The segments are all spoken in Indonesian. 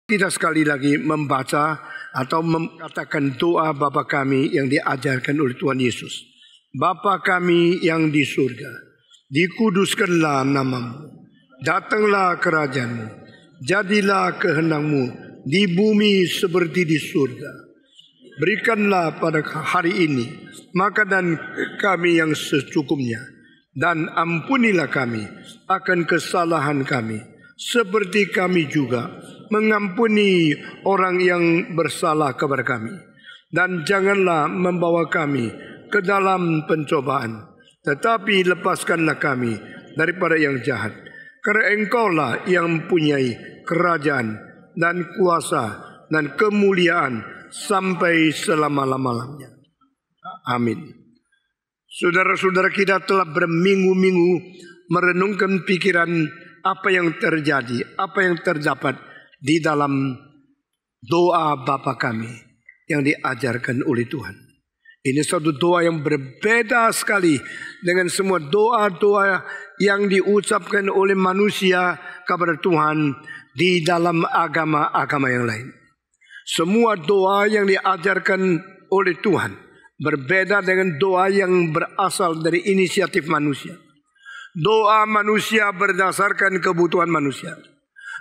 Kita sekali lagi membaca atau mengatakan doa Bapa kami yang diajarkan oleh Tuhan Yesus. Bapa kami yang di surga, dikuduskanlah namamu, datanglah kerajaanmu, jadilah kehendakmu di bumi seperti di surga. Berikanlah pada hari ini makanan kami yang secukupnya, dan ampunilah kami akan kesalahan kami, seperti kami juga mengampuni orang yang bersalah kepada kami. Dan janganlah membawa kami ke dalam pencobaan, tetapi lepaskanlah kami daripada yang jahat. Karena Engkaulah yang mempunyai kerajaan dan kuasa dan kemuliaan sampai selama-lamanya. Amin. Saudara-saudara, kita telah berminggu-minggu merenungkan pikiran apa yang terjadi, apa yang terdapat di dalam doa Bapa kami yang diajarkan oleh Tuhan. Ini satu doa yang berbeda sekali dengan semua doa-doa yang diucapkan oleh manusia kepada Tuhan di dalam agama-agama yang lain. Semua doa yang diajarkan oleh Tuhan berbeda dengan doa yang berasal dari inisiatif manusia. Doa manusia berdasarkan kebutuhan manusia.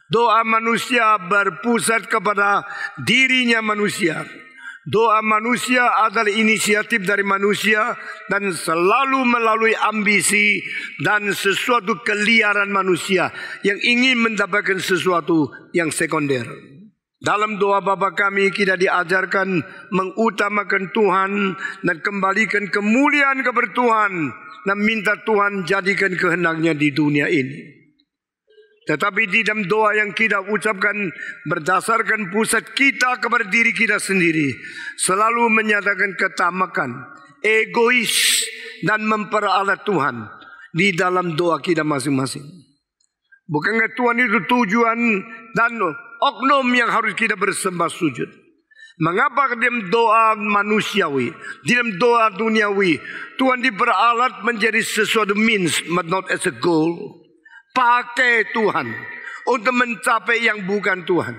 Doa manusia berpusat kepada dirinya manusia. Doa manusia adalah inisiatif dari manusia dan selalu melalui ambisi dan sesuatu keliaran manusia yang ingin mendapatkan sesuatu yang sekunder. Dalam doa Bapa kami kita diajarkan mengutamakan Tuhan dan kembalikan kemuliaan kepada Tuhan dan minta Tuhan jadikan kehendaknya di dunia ini. Tetapi di dalam doa yang kita ucapkan berdasarkan pusat kita kepada diri kita sendiri, selalu menyatakan ketamakan, egois dan memperalat Tuhan di dalam doa kita masing-masing. Bukankah Tuhan itu tujuan dan oknum yang harus kita bersembah sujud? Mengapa dalam doa manusiawi, dalam doa duniawi, Tuhan diperalat menjadi sesuatu means but not as a goal? Pakai Tuhan untuk mencapai yang bukan Tuhan.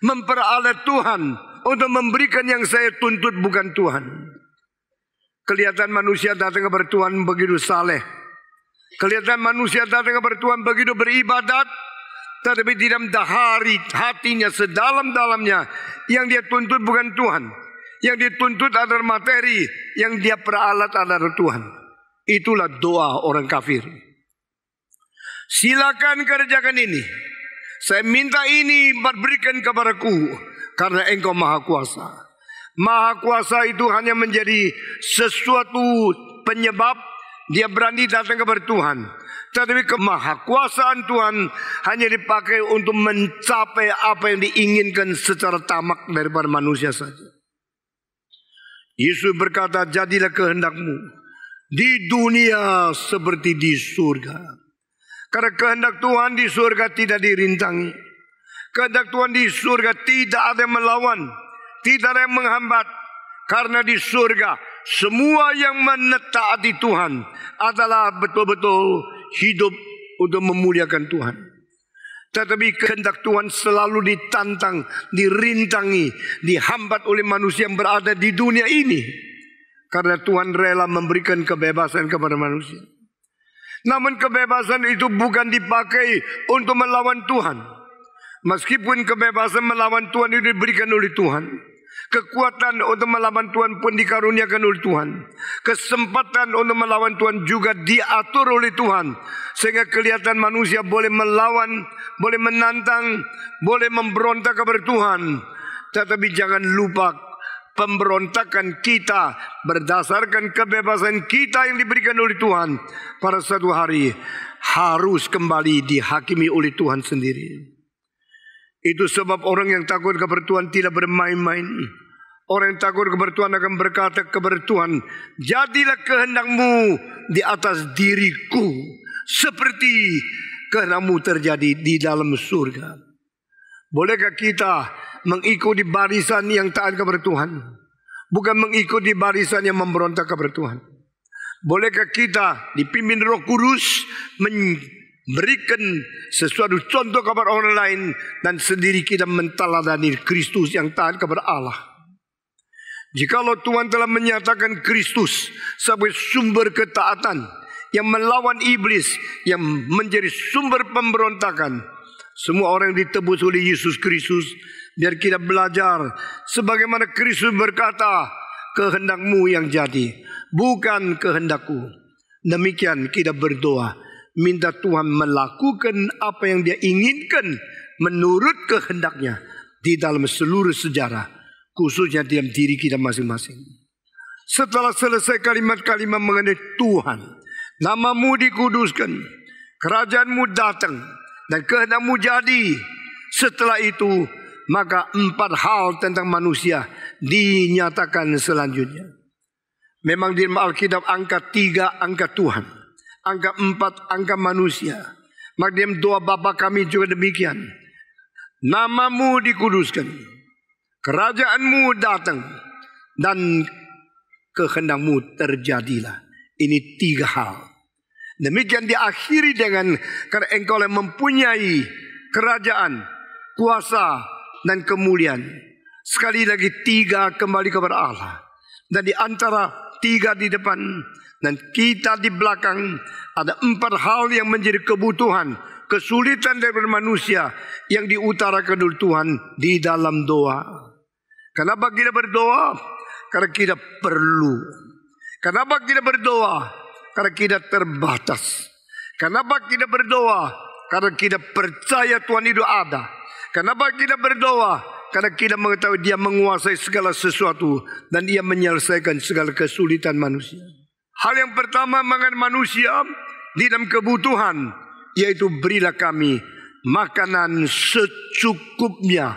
Memperalat Tuhan untuk memberikan yang saya tuntut bukan Tuhan. Kelihatan manusia datang kepada Tuhan begitu saleh. Kelihatan manusia datang kepada Tuhan begitu beribadat. Tetapi di dalam hatinya sedalam-dalamnya yang dia tuntut bukan Tuhan. Yang dituntut adalah materi, yang dia peralat adalah Tuhan. Itulah doa orang kafir. Silakan kerjakan ini. Saya minta ini berikan kepadaku karena Engkau Maha Kuasa. Maha Kuasa itu hanya menjadi sesuatu penyebab dia berani datang kepada Tuhan. Tetapi kemahakuasaan Tuhan hanya dipakai untuk mencapai apa yang diinginkan secara tamak daripada manusia saja. Yesus berkata, jadilah kehendakmu di dunia seperti di surga. Karena kehendak Tuhan di surga tidak dirintangi. Kehendak Tuhan di surga tidak ada yang melawan, tidak ada yang menghambat. Karena di surga semua yang menetaati Tuhan adalah betul-betul hidup untuk memuliakan Tuhan. Tetapi kehendak Tuhan selalu ditantang, dirintangi, dihambat oleh manusia yang berada di dunia ini. Karena Tuhan rela memberikan kebebasan kepada manusia. Namun kebebasan itu bukan dipakai untuk melawan Tuhan. Meskipun kebebasan melawan Tuhan itu diberikan oleh Tuhan. Kekuatan untuk melawan Tuhan pun dikaruniakan oleh Tuhan. Kesempatan untuk melawan Tuhan juga diatur oleh Tuhan. Sehingga kelihatan manusia boleh melawan, boleh menantang, boleh memberontak kepada Tuhan. Tetapi jangan lupa pemberontakan kita berdasarkan kebebasan kita yang diberikan oleh Tuhan pada suatu hari harus kembali dihakimi oleh Tuhan sendiri. Itu sebab orang yang takut kepada Tuhan tidak bermain-main. Orang yang takut kepada Tuhan akan berkata kepada Tuhan, jadilah kehendakmu di atas diriku seperti kehendakmu terjadi di dalam surga. Bolehkah kita mengikuti barisan yang taat kepada Tuhan, bukan mengikuti barisan yang memberontak kepada Tuhan? Bolehkah kita dipimpin Roh Kudus berikan sesuatu contoh kepada orang lain, dan sendiri kita menteladani Kristus yang taat kepada Allah. Jikalau Tuhan telah menyatakan Kristus sebagai sumber ketaatan yang melawan iblis, yang menjadi sumber pemberontakan, semua orang yang ditebus oleh Yesus Kristus, biar kita belajar sebagaimana Kristus berkata, kehendakmu yang jadi, bukan kehendakku. Demikian kita berdoa, minta Tuhan melakukan apa yang Dia inginkan menurut kehendaknya di dalam seluruh sejarah, khususnya dalam diri kita masing-masing. Setelah selesai kalimat-kalimat mengenai Tuhan, namamu dikuduskan, kerajaanmu datang, dan kehendakmu jadi. Setelah itu, maka 4 hal tentang manusia dinyatakan selanjutnya. Memang di Alkitab angka 3 angka Tuhan, angka 4 angka manusia. Maka dalam doa Bapa kami juga demikian. Namamu dikuduskan, kerajaanmu datang, dan kehendakmu terjadilah. Ini 3 hal. Demikian diakhiri dengan, karena engkau yang mempunyai kerajaan, kuasa, dan kemuliaan. Sekali lagi 3 kembali kepada Allah. Dan di antara 3 di depan dan kita di belakang, ada 4 hal yang menjadi kebutuhan, kesulitan dari manusia yang diutarakan oleh Tuhan di dalam doa. Kenapa kita berdoa? Karena kita perlu. Kenapa kita berdoa? Karena kita terbatas. Kenapa kita berdoa? Karena kita percaya Tuhan itu ada. Kenapa kita berdoa? Karena kita mengetahui Dia menguasai segala sesuatu dan Dia menyelesaikan segala kesulitan manusia. Hal yang pertama mengenai manusia di dalam kebutuhan, yaitu berilah kami makanan secukupnya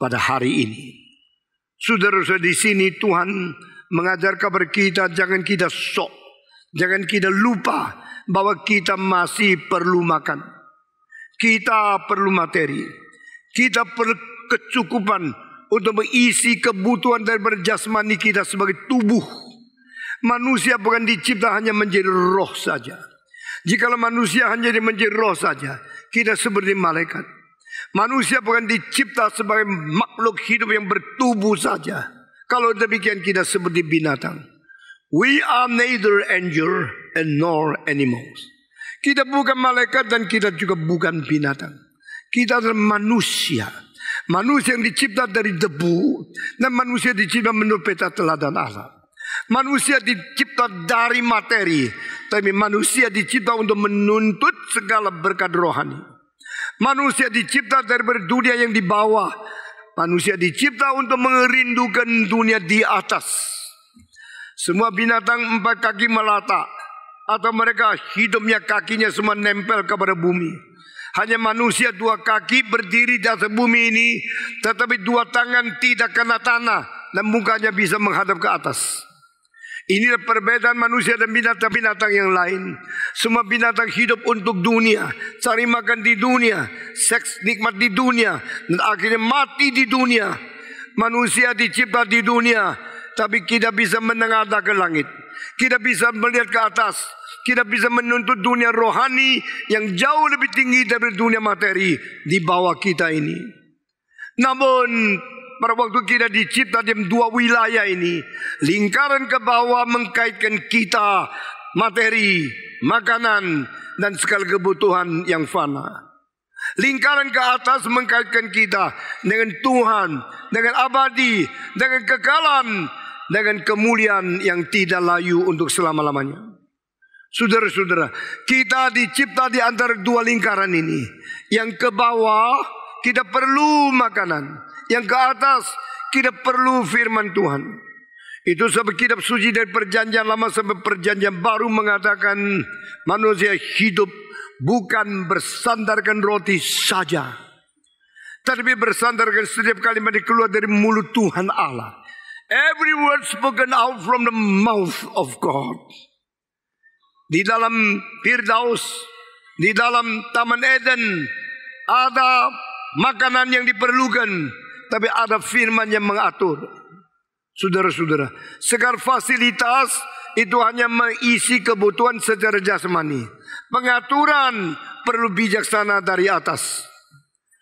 pada hari ini. Saudara-saudara, di sini Tuhan mengajar kepada kita, jangan kita sok, jangan kita lupa bahwa kita masih perlu makan. Kita perlu materi. Kita perlu kecukupan untuk mengisi kebutuhan daripada jasmani kita sebagai tubuh. Manusia bukan dicipta hanya menjadi roh saja. Jikalau manusia hanya menjadi roh saja, kita seperti malaikat. Manusia bukan dicipta sebagai makhluk hidup yang bertubuh saja. Kalau demikian kita seperti binatang. We are neither angel and nor animals. Kita bukan malaikat dan kita juga bukan binatang. Kita adalah manusia. Manusia yang dicipta dari debu, dan manusia dicipta menurut peta teladan Allah. Manusia dicipta dari materi, tapi manusia dicipta untuk menuntut segala berkat rohani. Manusia dicipta dari dunia yang di bawah. Manusia dicipta untuk merindukan dunia di atas. Semua binatang 4 kaki melata, atau mereka hidupnya kakinya semua nempel kepada bumi. Hanya manusia 2 kaki berdiri di atas bumi ini, tetapi 2 tangan tidak kena tanah dan mukanya bisa menghadap ke atas. Inilah perbedaan manusia dan binatang-binatang yang lain. Semua binatang hidup untuk dunia, cari makan di dunia, seks nikmat di dunia, dan akhirnya mati di dunia. Manusia dicipta di dunia, tapi kita bisa menengadah ke langit. Kita bisa melihat ke atas. Kita bisa menuntut dunia rohani yang jauh lebih tinggi dari dunia materi di bawah kita ini. Namun pada waktu kita dicipta di 2 wilayah ini, lingkaran ke bawah mengkaitkan kita materi, makanan, dan segala kebutuhan yang fana. Lingkaran ke atas mengkaitkan kita dengan Tuhan, dengan abadi, dengan kekalan, dengan kemuliaan yang tidak layu untuk selama-lamanya. Saudara-saudara, kita dicipta di antara 2 lingkaran ini. Yang ke bawah kita perlu makanan, yang ke atas kita perlu firman Tuhan. Itu sebab kitab suci dari perjanjian lama sampai perjanjian baru mengatakan manusia hidup bukan bersandarkan roti saja, tetapi bersandarkan setiap kalimat yang keluar dari mulut Tuhan Allah. Every word spoken out from the mouth of God. Di dalam Firdaus, di dalam Taman Eden, ada makanan yang diperlukan, tapi ada firman yang mengatur. Saudara-saudara, segala fasilitas itu hanya mengisi kebutuhan secara jasmani. Pengaturan perlu bijaksana dari atas.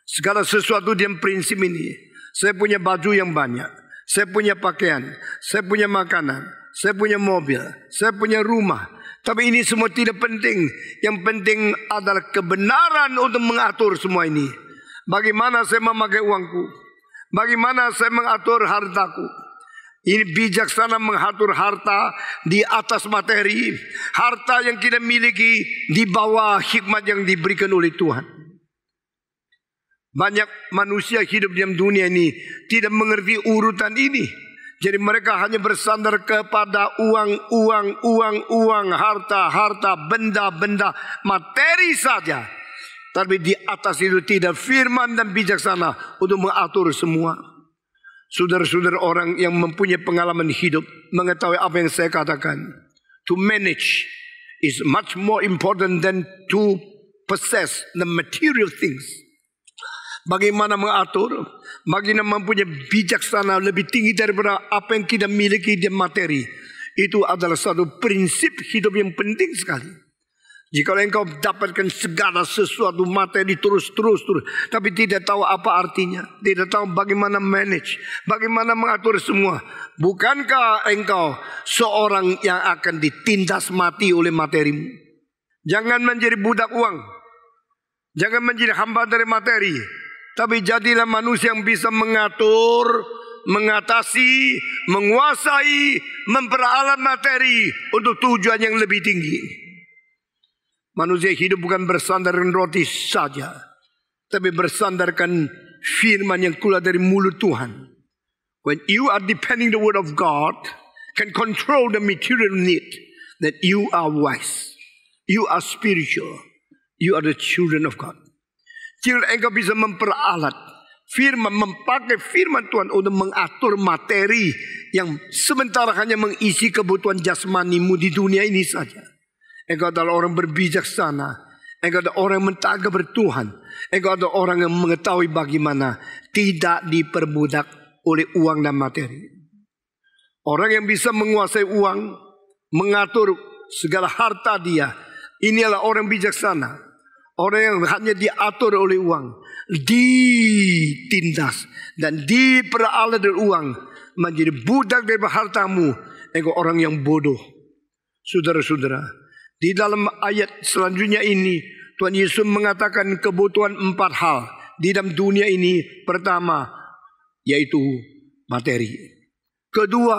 Segala sesuatu dengan prinsip ini. Saya punya baju yang banyak, saya punya pakaian, saya punya makanan, saya punya mobil, saya punya rumah. Tapi ini semua tidak penting. Yang penting adalah kebenaran untuk mengatur semua ini. Bagaimana saya memakai uangku, bagaimana saya mengatur hartaku. Ini bijaksana mengatur harta di atas materi. Harta yang kita miliki di bawah hikmat yang diberikan oleh Tuhan. Banyak manusia hidup di dunia ini tidak mengerti urutan ini. Jadi mereka hanya bersandar kepada uang, harta, benda, materi saja. Tapi di atas itu tidak firman dan bijaksana untuk mengatur semua. Saudara-saudara, orang yang mempunyai pengalaman hidup mengetahui apa yang saya katakan. To manage is much more important than to possess the material things. Bagaimana mengatur, bagaimana mempunyai bijaksana lebih tinggi daripada apa yang kita miliki di materi. Itu adalah satu prinsip hidup yang penting sekali. Jika engkau dapatkan segala sesuatu materi terus, tapi tidak tahu apa artinya, tidak tahu bagaimana manage, bagaimana mengatur semua, bukankah engkau seorang yang akan ditindas mati oleh materimu? Jangan menjadi budak uang, jangan menjadi hamba dari materi, tapi jadilah manusia yang bisa mengatur, mengatasi, menguasai, memperalat materi untuk tujuan yang lebih tinggi. Manusia hidup bukan bersandarkan roti saja, tapi bersandarkan firman yang keluar dari mulut Tuhan. When you are depending the word of God, can control the material need, that you are wise, you are spiritual, you are the children of God. Jika engkau bisa memperalat firman, memakai firman Tuhan untuk mengatur materi yang sementara hanya mengisi kebutuhan jasmanimu di dunia ini saja. Engkau adalah orang berbijaksana. Engkau adalah orang yang mentaat kepada Tuhan. Engkau adalah orang yang mengetahui bagaimana tidak diperbudak oleh uang dan materi. Orang yang bisa menguasai uang, mengatur segala harta dia, inilah orang bijaksana. Orang yang hanya diatur oleh uang, ditindas dan diperalat dari uang, menjadi budak dari hartamu. Engkau orang yang bodoh. Saudara-saudara, di dalam ayat selanjutnya ini, Tuhan Yesus mengatakan kebutuhan 4 hal di dalam dunia ini. Pertama, yaitu materi. Kedua,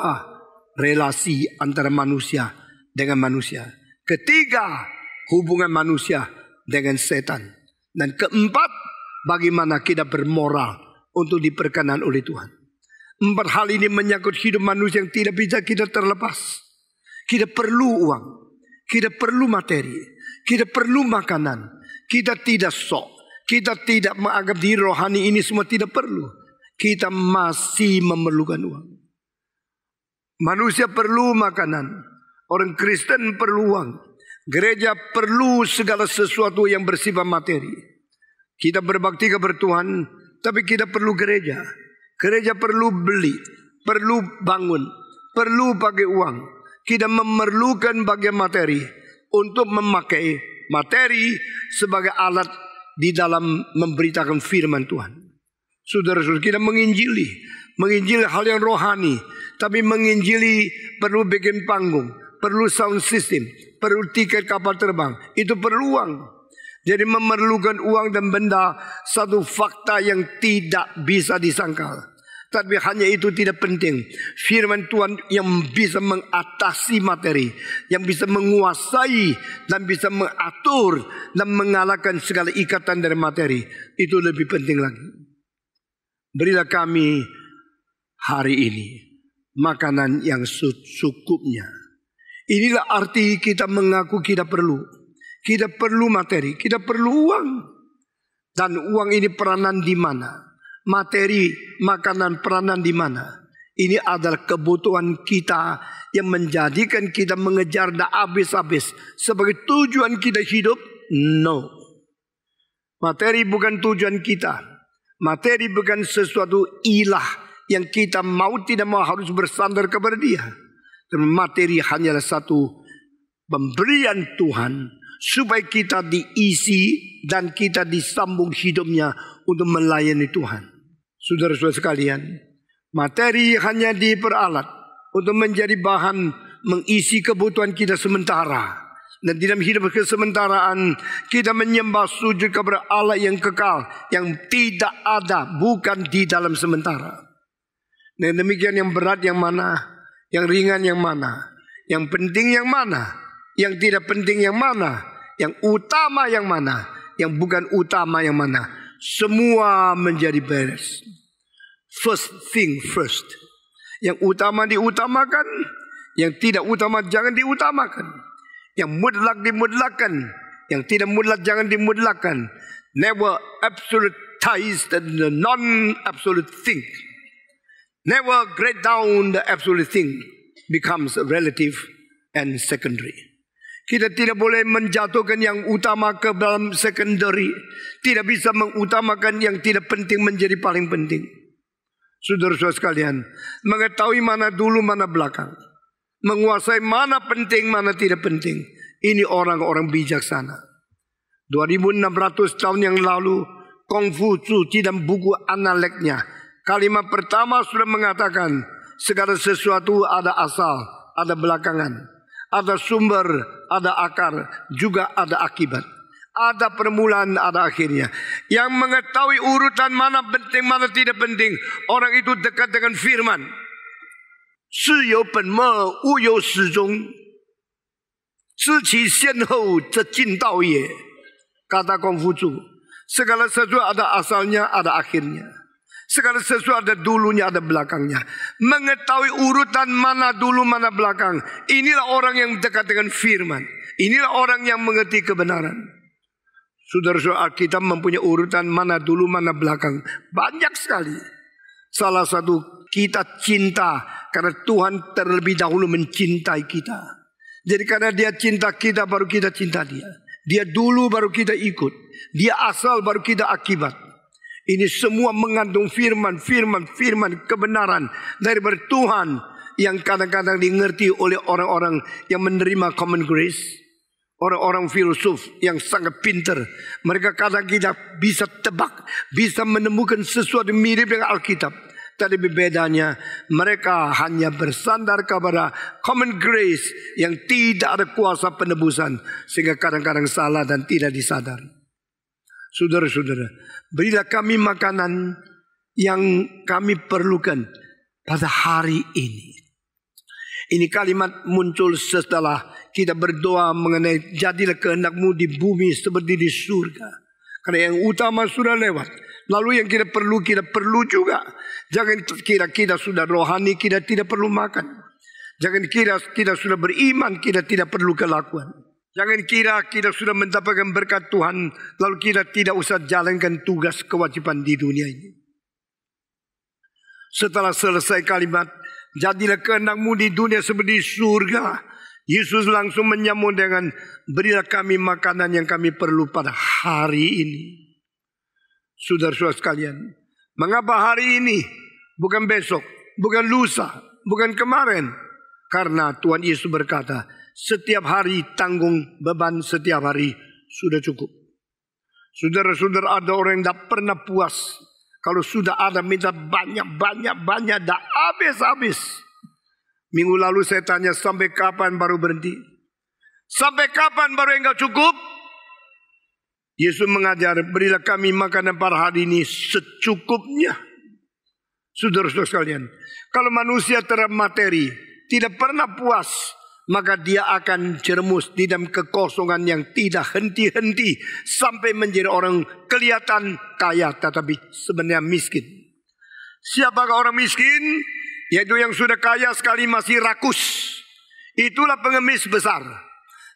relasi antara manusia dengan manusia. Ketiga, hubungan manusia dengan setan. Dan keempat, bagaimana kita bermoral untuk diperkenan oleh Tuhan. 4 hal ini menyangkut hidup manusia yang tidak bisa kita terlepas. Kita perlu uang, kita perlu materi, kita perlu makanan, kita tidak sok, kita tidak menganggap diri rohani ini semua tidak perlu. Kita masih memerlukan uang. Manusia perlu makanan, orang Kristen perlu uang, gereja perlu segala sesuatu yang bersifat materi. Kita berbakti kepada Tuhan, tapi kita perlu gereja. Gereja perlu beli, perlu bangun, perlu pakai uang. Kita memerlukan bagian materi untuk memakai materi sebagai alat di dalam memberitakan firman Tuhan. Saudara-saudara, kita menginjili hal yang rohani, tapi menginjili perlu bikin panggung, perlu sound system, perlu tiket kapal terbang, itu perlu uang. Jadi memerlukan uang dan benda satu fakta yang tidak bisa disangkal. Tapi hanya itu tidak penting. Firman Tuhan yang bisa mengatasi materi, yang bisa menguasai dan bisa mengatur dan mengalahkan segala ikatan dari materi, itu lebih penting lagi. Berilah kami hari ini makanan yang secukupnya. Inilah arti kita mengaku kita perlu. Kita perlu materi, kita perlu uang. Dan uang ini peranan di mana? Materi, makanan, peranan di mana? Ini adalah kebutuhan kita yang menjadikan kita mengejar dan habis-habis sebagai tujuan kita hidup? No. Materi bukan tujuan kita. Materi bukan sesuatu ilah yang kita mau tidak mau harus bersandar kepada dia. Materi hanyalah satu pemberian Tuhan supaya kita diisi dan kita disambung hidupnya untuk melayani Tuhan. Saudara-saudara sekalian, materi hanya diperalat untuk menjadi bahan mengisi kebutuhan kita sementara. Dan di dalam hidup kesementaraan kita menyembah sujud kepada Allah yang kekal, yang tidak ada, bukan di dalam sementara. Dan demikian, yang berat yang mana, yang ringan yang mana, yang penting yang mana, yang tidak penting yang mana, yang utama yang mana, yang bukan utama yang mana. Semua menjadi beres. First thing first. Yang utama diutamakan, yang tidak utama jangan diutamakan. Yang mutlak dimudlakan, yang tidak mutlak jangan dimudlakan. Never absolutize the non-absolute thing. Never grade down the absolute thing. Becomes relative and secondary. Kita tidak boleh menjatuhkan yang utama ke dalam secondary. Tidak bisa mengutamakan yang tidak penting menjadi paling penting. Saudara-saudara sekalian, mengetahui mana dulu mana belakang, menguasai mana penting, mana tidak penting. Ini orang-orang bijaksana. 2600 tahun yang lalu, Konghucu di dalam buku Analeknya, kalimat pertama sudah mengatakan, segala sesuatu ada asal, ada belakangan, ada sumber, ada akar, juga ada akibat. Ada permulaan, ada akhirnya. Yang mengetahui urutan mana penting, mana tidak penting, orang itu dekat dengan firman. 事有本末，物有始终，知其先后，则近道也。 Kata Konghucu, segala sesuatu ada asalnya, ada akhirnya. Segala sesuatu ada dulunya, ada belakangnya. Mengetahui urutan mana dulu, mana belakang. Inilah orang yang dekat dengan firman. Inilah orang yang mengerti kebenaran. Saudara-saudara, kita mempunyai urutan mana dulu, mana belakang. Banyak sekali. Salah satu, kita cinta karena Tuhan terlebih dahulu mencintai kita. Jadi karena Dia cinta kita, baru kita cinta Dia. Dia dulu baru kita ikut. Dia asal baru kita akibat. Ini semua mengandung firman kebenaran daripada Tuhan yang kadang-kadang dimengerti oleh orang-orang yang menerima common grace. Orang-orang filsuf yang sangat pintar. Mereka kadang kita bisa tebak, bisa menemukan sesuatu mirip dengan Alkitab. Tapi bedanya mereka hanya bersandar kepada common grace yang tidak ada kuasa penebusan, sehingga kadang-kadang salah dan tidak disadari. Saudara-saudara, berilah kami makanan yang kami perlukan pada hari ini. Ini kalimat muncul setelah kita berdoa mengenai jadilah kehendak-Mu di bumi seperti di surga. Karena yang utama sudah lewat. Lalu yang kita perlu juga. Jangan kira kita sudah rohani, kita tidak perlu makan. Jangan kira kita sudah beriman, kita tidak perlu kelakuan. Jangan kira kita sudah mendapatkan berkat Tuhan, lalu kita tidak usah jalankan tugas kewajiban di dunia ini. Setelah selesai kalimat, jadilah kehendak-Mu di dunia seperti surga. Yesus langsung menyambung dengan, berilah kami makanan yang kami perlu pada hari ini. Saudara-saudara sekalian, mengapa hari ini, bukan besok, bukan lusa, bukan kemarin? Karena Tuhan Yesus berkata, setiap hari tanggung beban setiap hari sudah cukup. Saudara-saudara, ada orang yang tidak pernah puas. Kalau sudah ada minta banyak, dah habis. Minggu lalu saya tanya, sampai kapan baru berhenti? Sampai kapan baru enggak cukup? Yesus mengajar, berilah kami makanan pada hari ini secukupnya. Saudara-saudara sekalian, kalau manusia terhadap materi tidak pernah puas, maka dia akan jerumus di dalam kekosongan yang tidak henti-henti sampai menjadi orang kelihatan kaya tetapi sebenarnya miskin. Siapakah orang miskin? Yaitu yang sudah kaya sekali masih rakus. Itulah pengemis besar.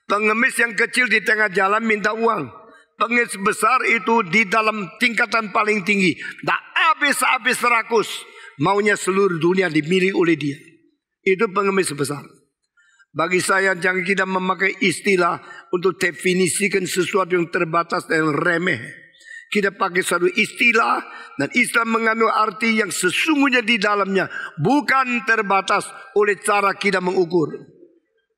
Pengemis yang kecil di tengah jalan minta uang. Pengemis besar itu di dalam tingkatan paling tinggi. Tak habis-habis rakus. Maunya seluruh dunia dimiliki oleh dia. Itu pengemis besar. Bagi saya jangan kita memakai istilah untuk definisikan sesuatu yang terbatas dan remeh. Kita pakai satu istilah dan Islam mengandung arti yang sesungguhnya di dalamnya bukan terbatas oleh cara kita mengukur.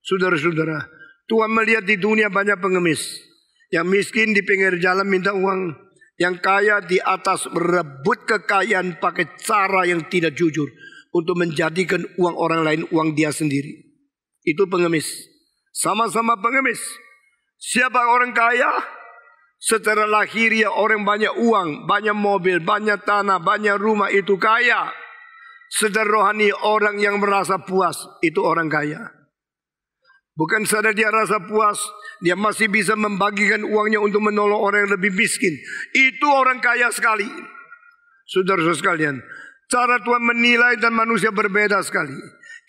Saudara-saudara, Tuhan melihat di dunia banyak pengemis. Yang miskin di pinggir jalan minta uang. Yang kaya di atas berebut kekayaan pakai cara yang tidak jujur untuk menjadikan uang orang lain uang dia sendiri. Itu pengemis. Sama-sama pengemis. Siapa orang kaya? Secara lahiriah orang banyak uang, banyak mobil, banyak tanah, banyak rumah itu kaya. Secara rohani orang yang merasa puas itu orang kaya. Bukan saja dia rasa puas, dia masih bisa membagikan uangnya untuk menolong orang yang lebih miskin. Itu orang kaya sekali. Saudara-saudara sekalian, cara Tuhan menilai dan manusia berbeda sekali.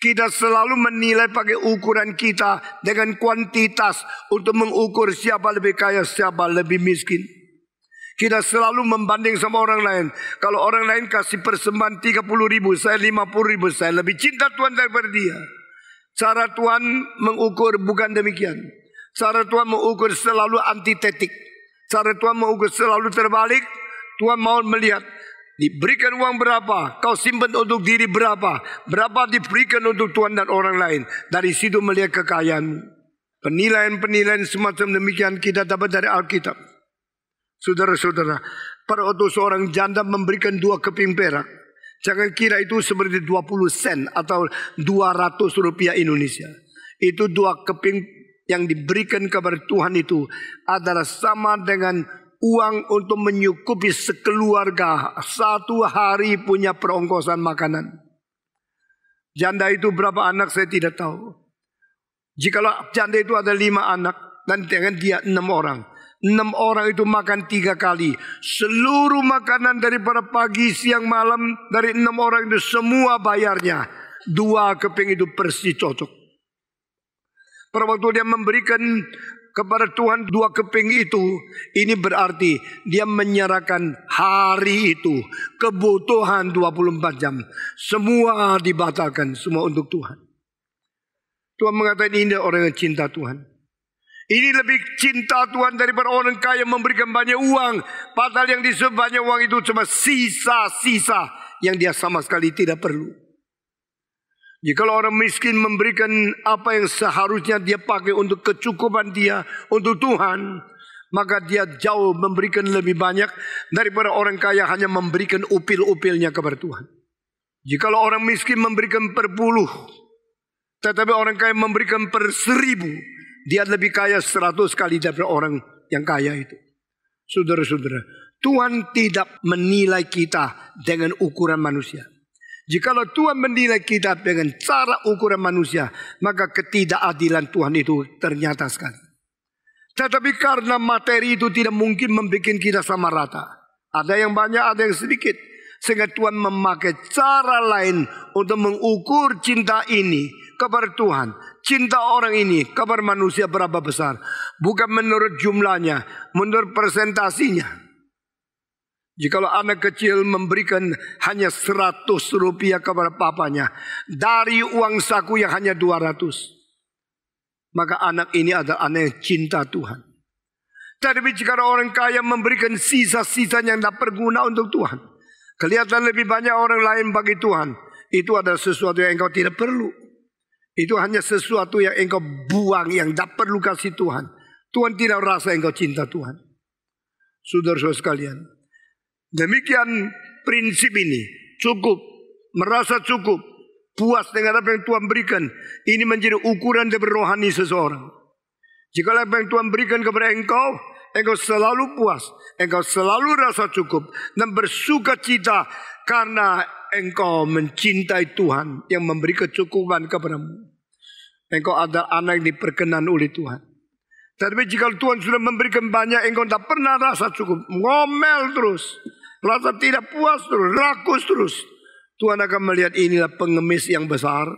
Kita selalu menilai pakai ukuran kita dengan kuantitas untuk mengukur siapa lebih kaya, siapa lebih miskin. Kita selalu membanding sama orang lain. Kalau orang lain kasih persembahan 30.000, saya 50.000, saya lebih cinta Tuhan daripada dia. Cara Tuhan mengukur bukan demikian. Cara Tuhan mengukur selalu antitetik. Cara Tuhan mengukur selalu terbalik. Tuhan mau melihat diberikan uang berapa, kau simpan untuk diri berapa, berapa diberikan untuk Tuhan dan orang lain. Dari situ melihat kekayaanmu. Penilaian-penilaian semacam demikian kita dapat dari Alkitab. Saudara-saudara, pada waktu seorang janda memberikan 2 keping perak, jangan kira itu seperti 20 sen atau 200 rupiah Indonesia. Itu 2 keping yang diberikan kepada Tuhan itu adalah sama dengan uang untuk menyukupi sekeluarga 1 hari punya perongkosan makanan. Janda itu berapa anak saya tidak tahu. Jikalau janda itu ada 5 anak dan dengan dia 6 orang. 6 orang itu makan 3 kali. Seluruh makanan daripada pagi, siang, malam dari 6 orang itu semua bayarnya. 2 keping itu persis cocok. Pada waktu dia memberikan kepada Tuhan 2 keping itu, ini berarti dia menyerahkan hari itu, kebutuhan 24 jam. Semua dibatalkan, semua untuk Tuhan. Tuhan mengatakan ini orang yang cinta Tuhan. Ini lebih cinta Tuhan daripada orang kaya memberikan banyak uang. Padahal yang disebut banyak uang itu cuma sisa-sisa yang dia sama sekali tidak perlu. Jikalau orang miskin memberikan apa yang seharusnya dia pakai untuk kecukupan dia, untuk Tuhan, maka dia jauh memberikan lebih banyak daripada orang kaya hanya memberikan upil-upilnya kepada Tuhan. Jikalau orang miskin memberikan per 10, tetapi orang kaya memberikan per 1000, dia lebih kaya 100 kali daripada orang yang kaya itu. Saudara-saudara, Tuhan tidak menilai kita dengan ukuran manusia. Jikalau Tuhan menilai kita dengan cara ukuran manusia, maka ketidakadilan Tuhan itu ternyata sekali. Tetapi karena materi itu tidak mungkin membuat kita sama rata. Ada yang banyak, ada yang sedikit. Sehingga Tuhan memakai cara lain untuk mengukur cinta ini kepada Tuhan. Cinta orang ini kepada manusia berapa besar. Bukan menurut jumlahnya, menurut presentasinya. Jikalau anak kecil memberikan hanya 100 rupiah kepada papanya dari uang saku yang hanya 200, maka anak ini adalah anak yang cinta Tuhan. Tetapi jika orang kaya memberikan sisa-sisa yang tidak berguna untuk Tuhan, kelihatan lebih banyak orang lain bagi Tuhan, itu adalah sesuatu yang engkau tidak perlu. Itu hanya sesuatu yang engkau buang, yang tidak perlu kasih Tuhan. Tuhan tidak rasa engkau cinta Tuhan. Saudara-saudara sekalian, demikian prinsip ini, cukup, merasa cukup, puas dengan apa yang Tuhan berikan. Ini menjadi ukuran dari rohani seseorang. Jika apa yang Tuhan berikan kepada engkau, engkau selalu puas, engkau selalu rasa cukup dan bersuka cita karena engkau mencintai Tuhan yang memberi kecukupan kepadamu. Engkau adalah anak yang diperkenan oleh Tuhan. Tapi jika Tuhan sudah memberikan banyak, engkau tak pernah rasa cukup, ngomel terus, rasa tidak puas terus, rakus terus. Tuhan akan melihat inilah pengemis yang besar,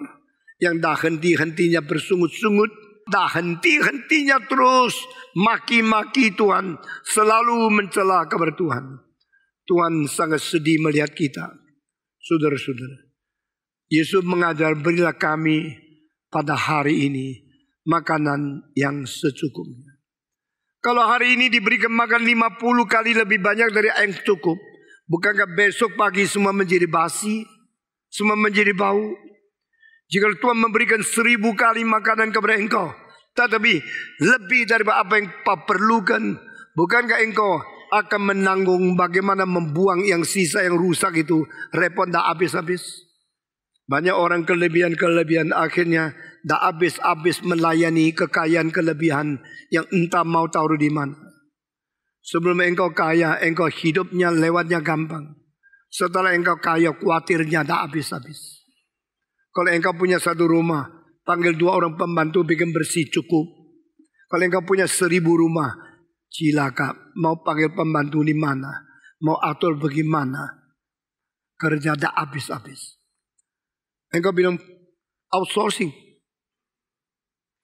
yang dah henti-hentinya bersungut-sungut, dah henti-hentinya terus maki-maki Tuhan, selalu mencela kepada Tuhan. Tuhan sangat sedih melihat kita. Saudara-saudara, Yesus mengajar, berilah kami pada hari ini makanan yang secukupnya. Kalau hari ini diberikan makan 50 kali lebih banyak dari yang cukup, bukankah besok pagi semua menjadi basi? Semua menjadi bau? Jika Tuhan memberikan 1000 kali makanan kepada engkau, tetapi lebih dari apa yang kau perlukan, bukankah engkau akan menanggung bagaimana membuang yang sisa yang rusak itu? Repot tak habis-habis. Banyak orang kelebihan akhirnya tak habis-habis melayani kekayaan kelebihan yang entah mau taruh di mana. Sebelum engkau kaya, engkau hidupnya lewatnya gampang. Setelah engkau kaya, khawatirnya tak habis-habis. Kalau engkau punya satu rumah, panggil 2 orang pembantu bikin bersih cukup. Kalau engkau punya 1000 rumah, cilaka, mau panggil pembantu di mana, mau atur bagaimana, kerja tak habis-habis. Engkau bilang outsourcing,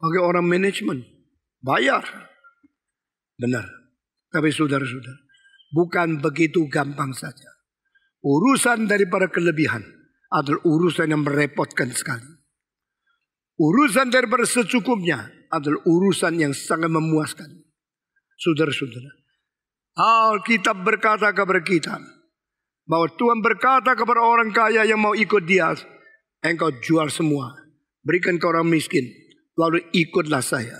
pakai orang manajemen, bayar, benar. Tapi saudara-saudara, bukan begitu gampang saja. Urusan daripada kelebihan adalah urusan yang merepotkan sekali. Urusan daripada secukupnya adalah urusan yang sangat memuaskan. Saudara-saudara, Alkitab berkata kepada kita bahwa Tuhan berkata kepada orang kaya yang mau ikut dia, engkau jual semua, berikan ke orang miskin, lalu ikutlah saya.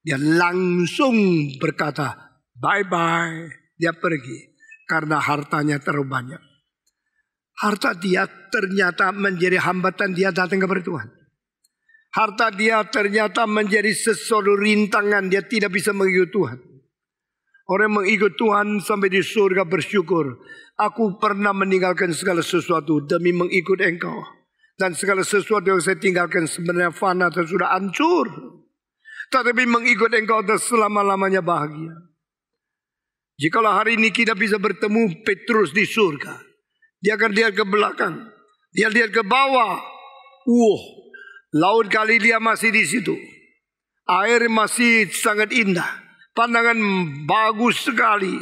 Dia langsung berkata, bye-bye. Dia pergi karena hartanya terlalu banyak. Harta dia ternyata menjadi hambatan dia datang kepada Tuhan. Harta dia ternyata menjadi sesuatu rintangan, dia tidak bisa mengikut Tuhan. Orang yang mengikut Tuhan sampai di surga bersyukur, aku pernah meninggalkan segala sesuatu demi mengikut engkau. Dan segala sesuatu yang saya tinggalkan sebenarnya fana dan sudah hancur. Tetapi mengikut engkau dan selama-lamanya bahagia. Jikalau hari ini kita bisa bertemu Petrus di surga, dia akan lihat ke belakang, dia lihat ke bawah. Laut Galilea masih di situ. Air masih sangat indah. Pandangan bagus sekali.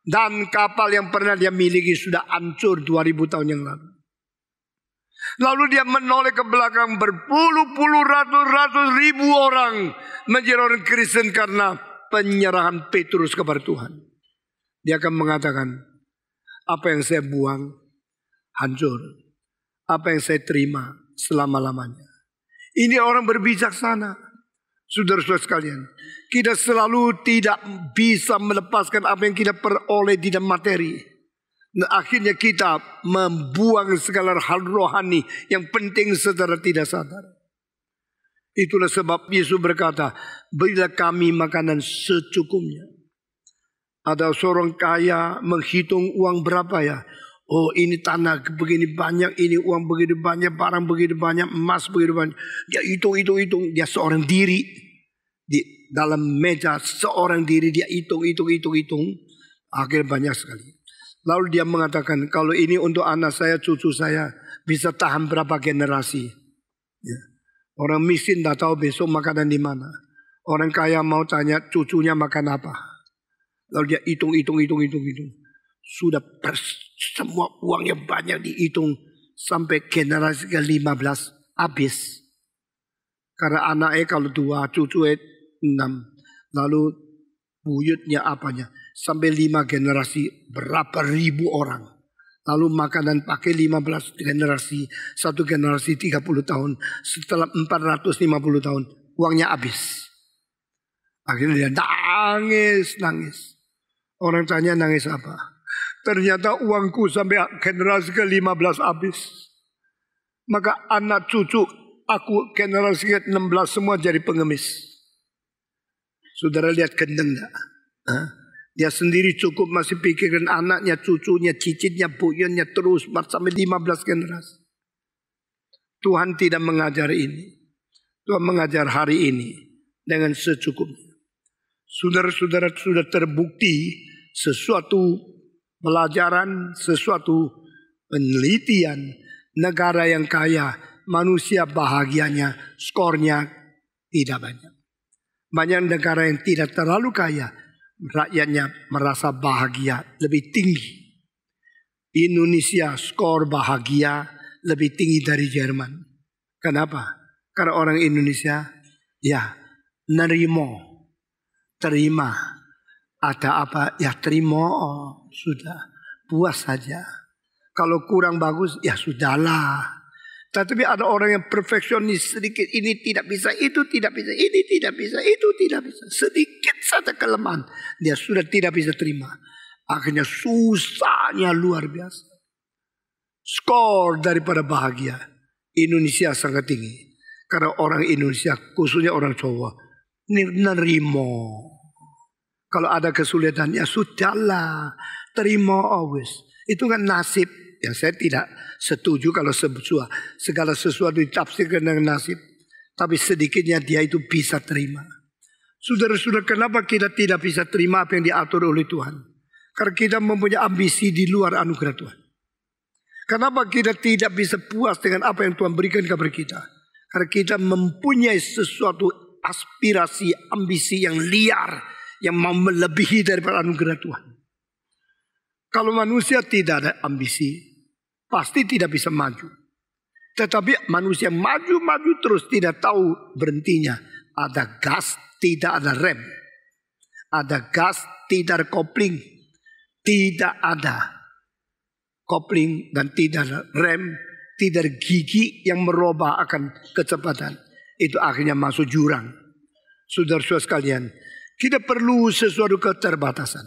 Dan kapal yang pernah dia miliki sudah hancur 2000 tahun yang lalu. Lalu dia menoleh ke belakang, berpuluh-puluh ratus ribu orang menjadi orang Kristen karena penyerahan Petrus kepada Tuhan. Dia akan mengatakan, apa yang saya buang hancur, apa yang saya terima selama-lamanya. Ini orang berbijaksana. Saudara-saudara sekalian, kita selalu tidak bisa melepaskan apa yang kita peroleh di dalam materi. Nah, akhirnya kita membuang segala hal rohani yang penting secara tidak sadar. Itulah sebab Yesus berkata, berilah kami makanan secukupnya. Ada seorang kaya menghitung uang berapa ya. Oh, ini tanah begini banyak, ini uang begini banyak, barang begini banyak, emas begini banyak. Dia hitung. Dia seorang diri. Di dalam meja seorang diri dia hitung. Akhirnya banyak sekali. Lalu dia mengatakan, kalau ini untuk anak saya, cucu saya, bisa tahan berapa generasi. Ya. Orang miskin tidak tahu besok makanan di mana. Orang kaya mau tanya cucunya makan apa. Lalu dia hitung. Sudah semua uang yang banyak dihitung sampai generasi ke-15 habis. Karena anaknya kalau 2, cucunya 6. Lalu buyutnya apanya. Sampai 5 generasi berapa ribu orang. Lalu makanan pakai 15 generasi. 1 generasi 30 tahun. Setelah 450 tahun uangnya habis. Akhirnya dia nangis. Orang tanya nangis apa? Ternyata uangku sampai generasi ke-15 habis. Maka anak cucu aku generasi ke-16 semua jadi pengemis. Saudara lihat gendeng enggak? Dia sendiri cukup masih pikirin anaknya, cucunya, cicitnya, buyutnya terus sampai 15 generasi. Tuhan tidak mengajar ini. Tuhan mengajar hari ini dengan secukupnya. Saudara-saudara sudah terbukti sesuatu pelajaran, sesuatu penelitian, negara yang kaya, manusia bahagianya, skornya tidak banyak. Banyak negara yang tidak terlalu kaya, rakyatnya merasa bahagia lebih tinggi. Indonesia skor bahagia lebih tinggi dari Jerman. Kenapa? Karena orang Indonesia nerimo. terima. Ada apa? Ya terima, sudah. Puas saja. Kalau kurang bagus, ya sudahlah. Tetapi ada orang yang perfeksionis sedikit. Ini tidak bisa, itu tidak bisa. Ini tidak bisa, itu tidak bisa. Sedikit saja kelemahan. Dia sudah tidak bisa terima. Akhirnya susahnya luar biasa. Skor daripada bahagia. Indonesia sangat tinggi. Karena orang Indonesia, khususnya orang Jawa, nerimo. Kalau ada kesulitan, ya sudahlah. Terima always. Itu kan nasib. Ya saya tidak setuju kalau segala sesuatu ditafsirkan dengan nasib. Tapi sedikitnya dia itu bisa terima. Saudara-saudara, kenapa kita tidak bisa terima apa yang diatur oleh Tuhan? Karena kita mempunyai ambisi di luar anugerah Tuhan. Kenapa kita tidak bisa puas dengan apa yang Tuhan berikan kepada kita? Karena kita mempunyai sesuatu aspirasi, ambisi yang liar. Yang mau melebihi daripada anugerah Tuhan. Kalau manusia tidak ada ambisi, pasti tidak bisa maju. Tetapi manusia maju-maju terus tidak tahu berhentinya. Ada gas, tidak ada rem. Ada gas, tidak ada kopling. Tidak ada kopling dan tidak ada rem. Tidak ada gigi yang merubah akan kecepatan. Itu akhirnya masuk jurang. Saudara-saudara sekalian, kita perlu sesuatu keterbatasan.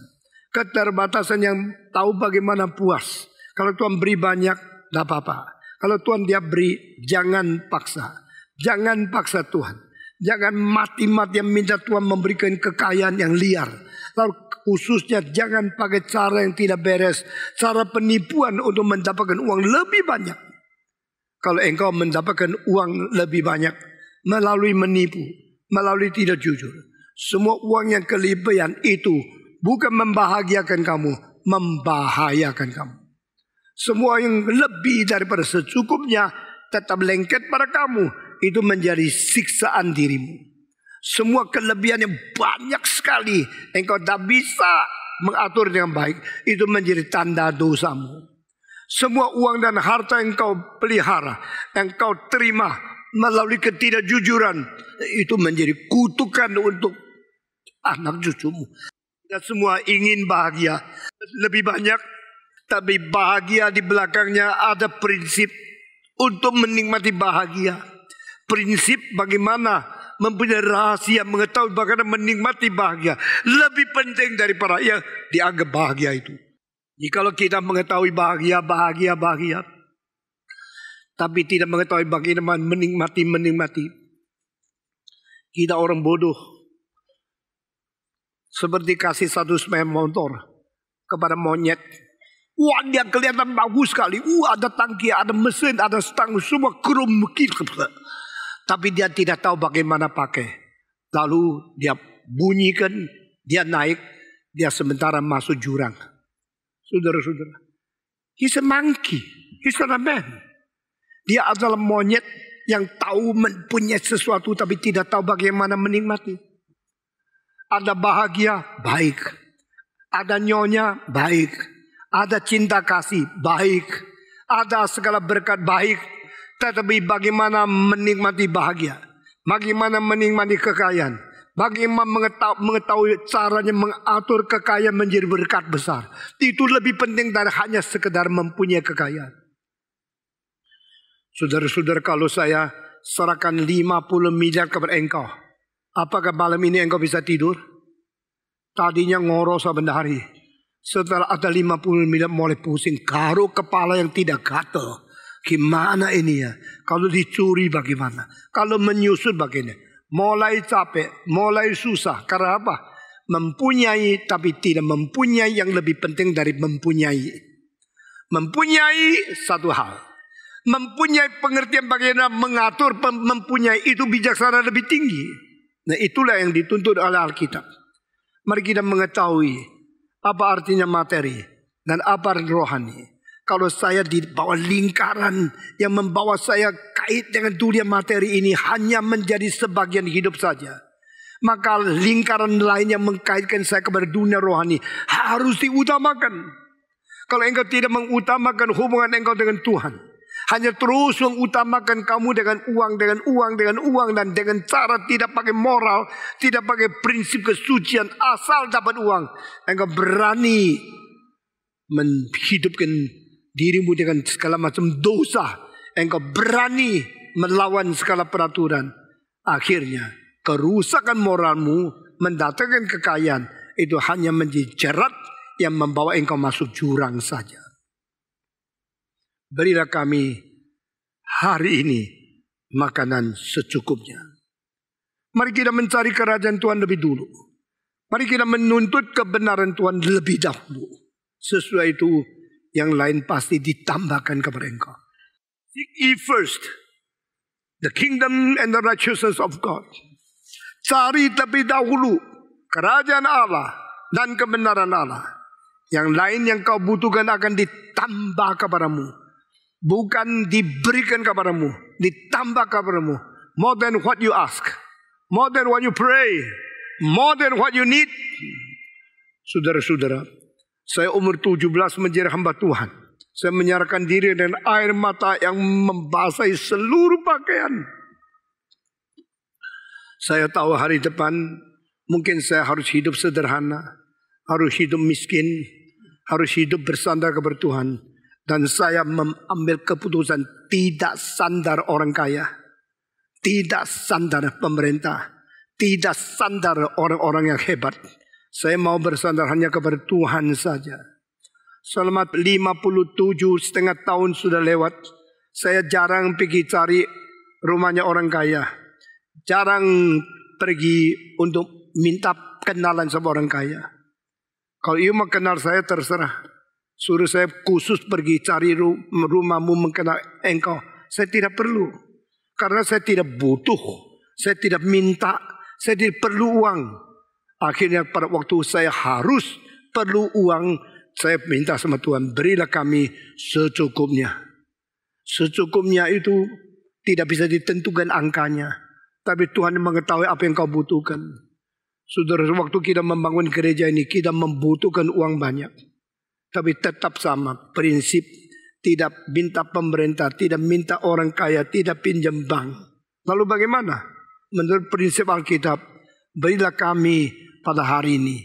Keterbatasan yang tahu bagaimana puas. Kalau Tuhan beri banyak, tidak apa-apa. Kalau Tuhan dia beri, jangan paksa. Jangan paksa Tuhan. Jangan mati-matian minta Tuhan memberikan kekayaan yang liar. Lalu khususnya jangan pakai cara yang tidak beres. Cara penipuan untuk mendapatkan uang lebih banyak. Kalau engkau mendapatkan uang lebih banyak melalui menipu, melalui tidak jujur. Semua uang yang kelebihan itu bukan membahagiakan kamu, membahayakan kamu. Semua yang lebih daripada secukupnya tetap lengket pada kamu, itu menjadi siksaan dirimu. Semua kelebihan yang banyak sekali, engkau tak bisa mengatur dengan baik, itu menjadi tanda dosamu. Semua uang dan harta yang kau pelihara, yang kau terima melalui ketidakjujuran, itu menjadi kutukan untuk anak cucumu. Kita semua ingin bahagia lebih banyak, tapi bahagia di belakangnya ada prinsip untuk menikmati bahagia. Prinsip bagaimana mempunyai rahasia, mengetahui bagaimana menikmati bahagia lebih penting daripada yang dianggap bahagia itu. Jikalau kita mengetahui bahagia, tapi tidak mengetahui bagaimana menikmati, kita orang bodoh. Seperti kasih satu sepeda motor kepada monyet. Wah, dia kelihatan bagus sekali. Ada tangki, ada mesin, ada stang, semua krum. Tapi dia tidak tahu bagaimana pakai. Lalu dia bunyikan, dia naik, dia sementara masuk jurang. Saudara-saudara, he's a monkey, he's not a man. Dia adalah monyet yang tahu mempunyai sesuatu tapi tidak tahu bagaimana menikmati. Ada bahagia, baik. Ada nyonya, baik. Ada cinta kasih, baik. Ada segala berkat, baik. Tetapi bagaimana menikmati bahagia? Bagaimana menikmati kekayaan? Bagaimana mengetahui caranya mengatur kekayaan menjadi berkat besar? Itu lebih penting dari hanya sekedar mempunyai kekayaan. Saudara-saudara, kalau saya serahkan 50 miliar kepada engkau, apakah malam ini engkau bisa tidur? Tadinya ngoro saben hari. Setelah ada 50 miliar mulai pusing. Karo kepala yang tidak gatel. Gimana ini ya? Kalau dicuri bagaimana? Kalau menyusut bagaimana? Mulai capek, mulai susah. Karena apa? Mempunyai tapi tidak mempunyai yang lebih penting dari mempunyai. Mempunyai satu hal. Mempunyai pengertian bagaimana mengatur, mempunyai itu bijaksana lebih tinggi. Nah, itulah yang dituntut oleh Alkitab. Mari kita mengetahui apa artinya materi dan apa rohani. Kalau saya di bawah lingkaran yang membawa saya kait dengan dunia materi ini hanya menjadi sebagian hidup saja, maka lingkaran lain yang mengkaitkan saya kepada dunia rohani harus diutamakan. Kalau engkau tidak mengutamakan hubungan engkau dengan Tuhan, hanya terus mengutamakan kamu dengan uang, dan dengan cara tidak pakai moral, tidak pakai prinsip kesucian, asal dapat uang, engkau berani menghidupkan dirimu dengan segala macam dosa, engkau berani melawan segala peraturan. Akhirnya kerusakan moralmu mendatangkan kekayaan, itu hanya menjadi jerat yang membawa engkau masuk jurang saja. Berilah kami hari ini makanan secukupnya. Mari kita mencari kerajaan Tuhan lebih dulu. Mari kita menuntut kebenaran Tuhan lebih dahulu. Sesuai itu yang lain pasti ditambahkan kepada engkau. Seek ye first the kingdom and the righteousness of God. Cari terlebih dahulu kerajaan Allah dan kebenaran Allah. Yang lain yang kau butuhkan akan ditambah kepadamu. Bukan diberikan kepadamu, ditambah kepadamu. More than what you ask, more than what you pray, more than what you need. Saudara-saudara, saya umur 17 menjadi hamba Tuhan. Saya menyerahkan diri dengan air mata yang membasahi seluruh pakaian. Saya tahu hari depan mungkin saya harus hidup sederhana, harus hidup miskin, harus hidup bersandar kepada Tuhan. Dan saya mengambil keputusan tidak sandar orang kaya, tidak sandar pemerintah, tidak sandar orang-orang yang hebat. Saya mau bersandar hanya kepada Tuhan saja. Selama 57,5 tahun sudah lewat, saya jarang pergi cari rumahnya orang kaya. Jarang pergi untuk minta kenalan sama orang kaya. Kalau ia mau kenal saya terserah. Suruh saya khusus pergi cari rumahmu mengenal engkau. Saya tidak perlu. Karena saya tidak butuh. Saya tidak minta. Saya tidak perlu uang. Akhirnya pada waktu saya harus perlu uang, saya minta sama Tuhan, berilah kami secukupnya. Secukupnya itu tidak bisa ditentukan angkanya. Tapi Tuhan mengetahui apa yang kau butuhkan. Saudara, waktu kita membangun gereja ini, kita membutuhkan uang banyak. Tapi tetap sama prinsip, tidak minta pemerintah, tidak minta orang kaya, tidak pinjam bank. Lalu bagaimana? Menurut prinsip Alkitab, berilah kami pada hari ini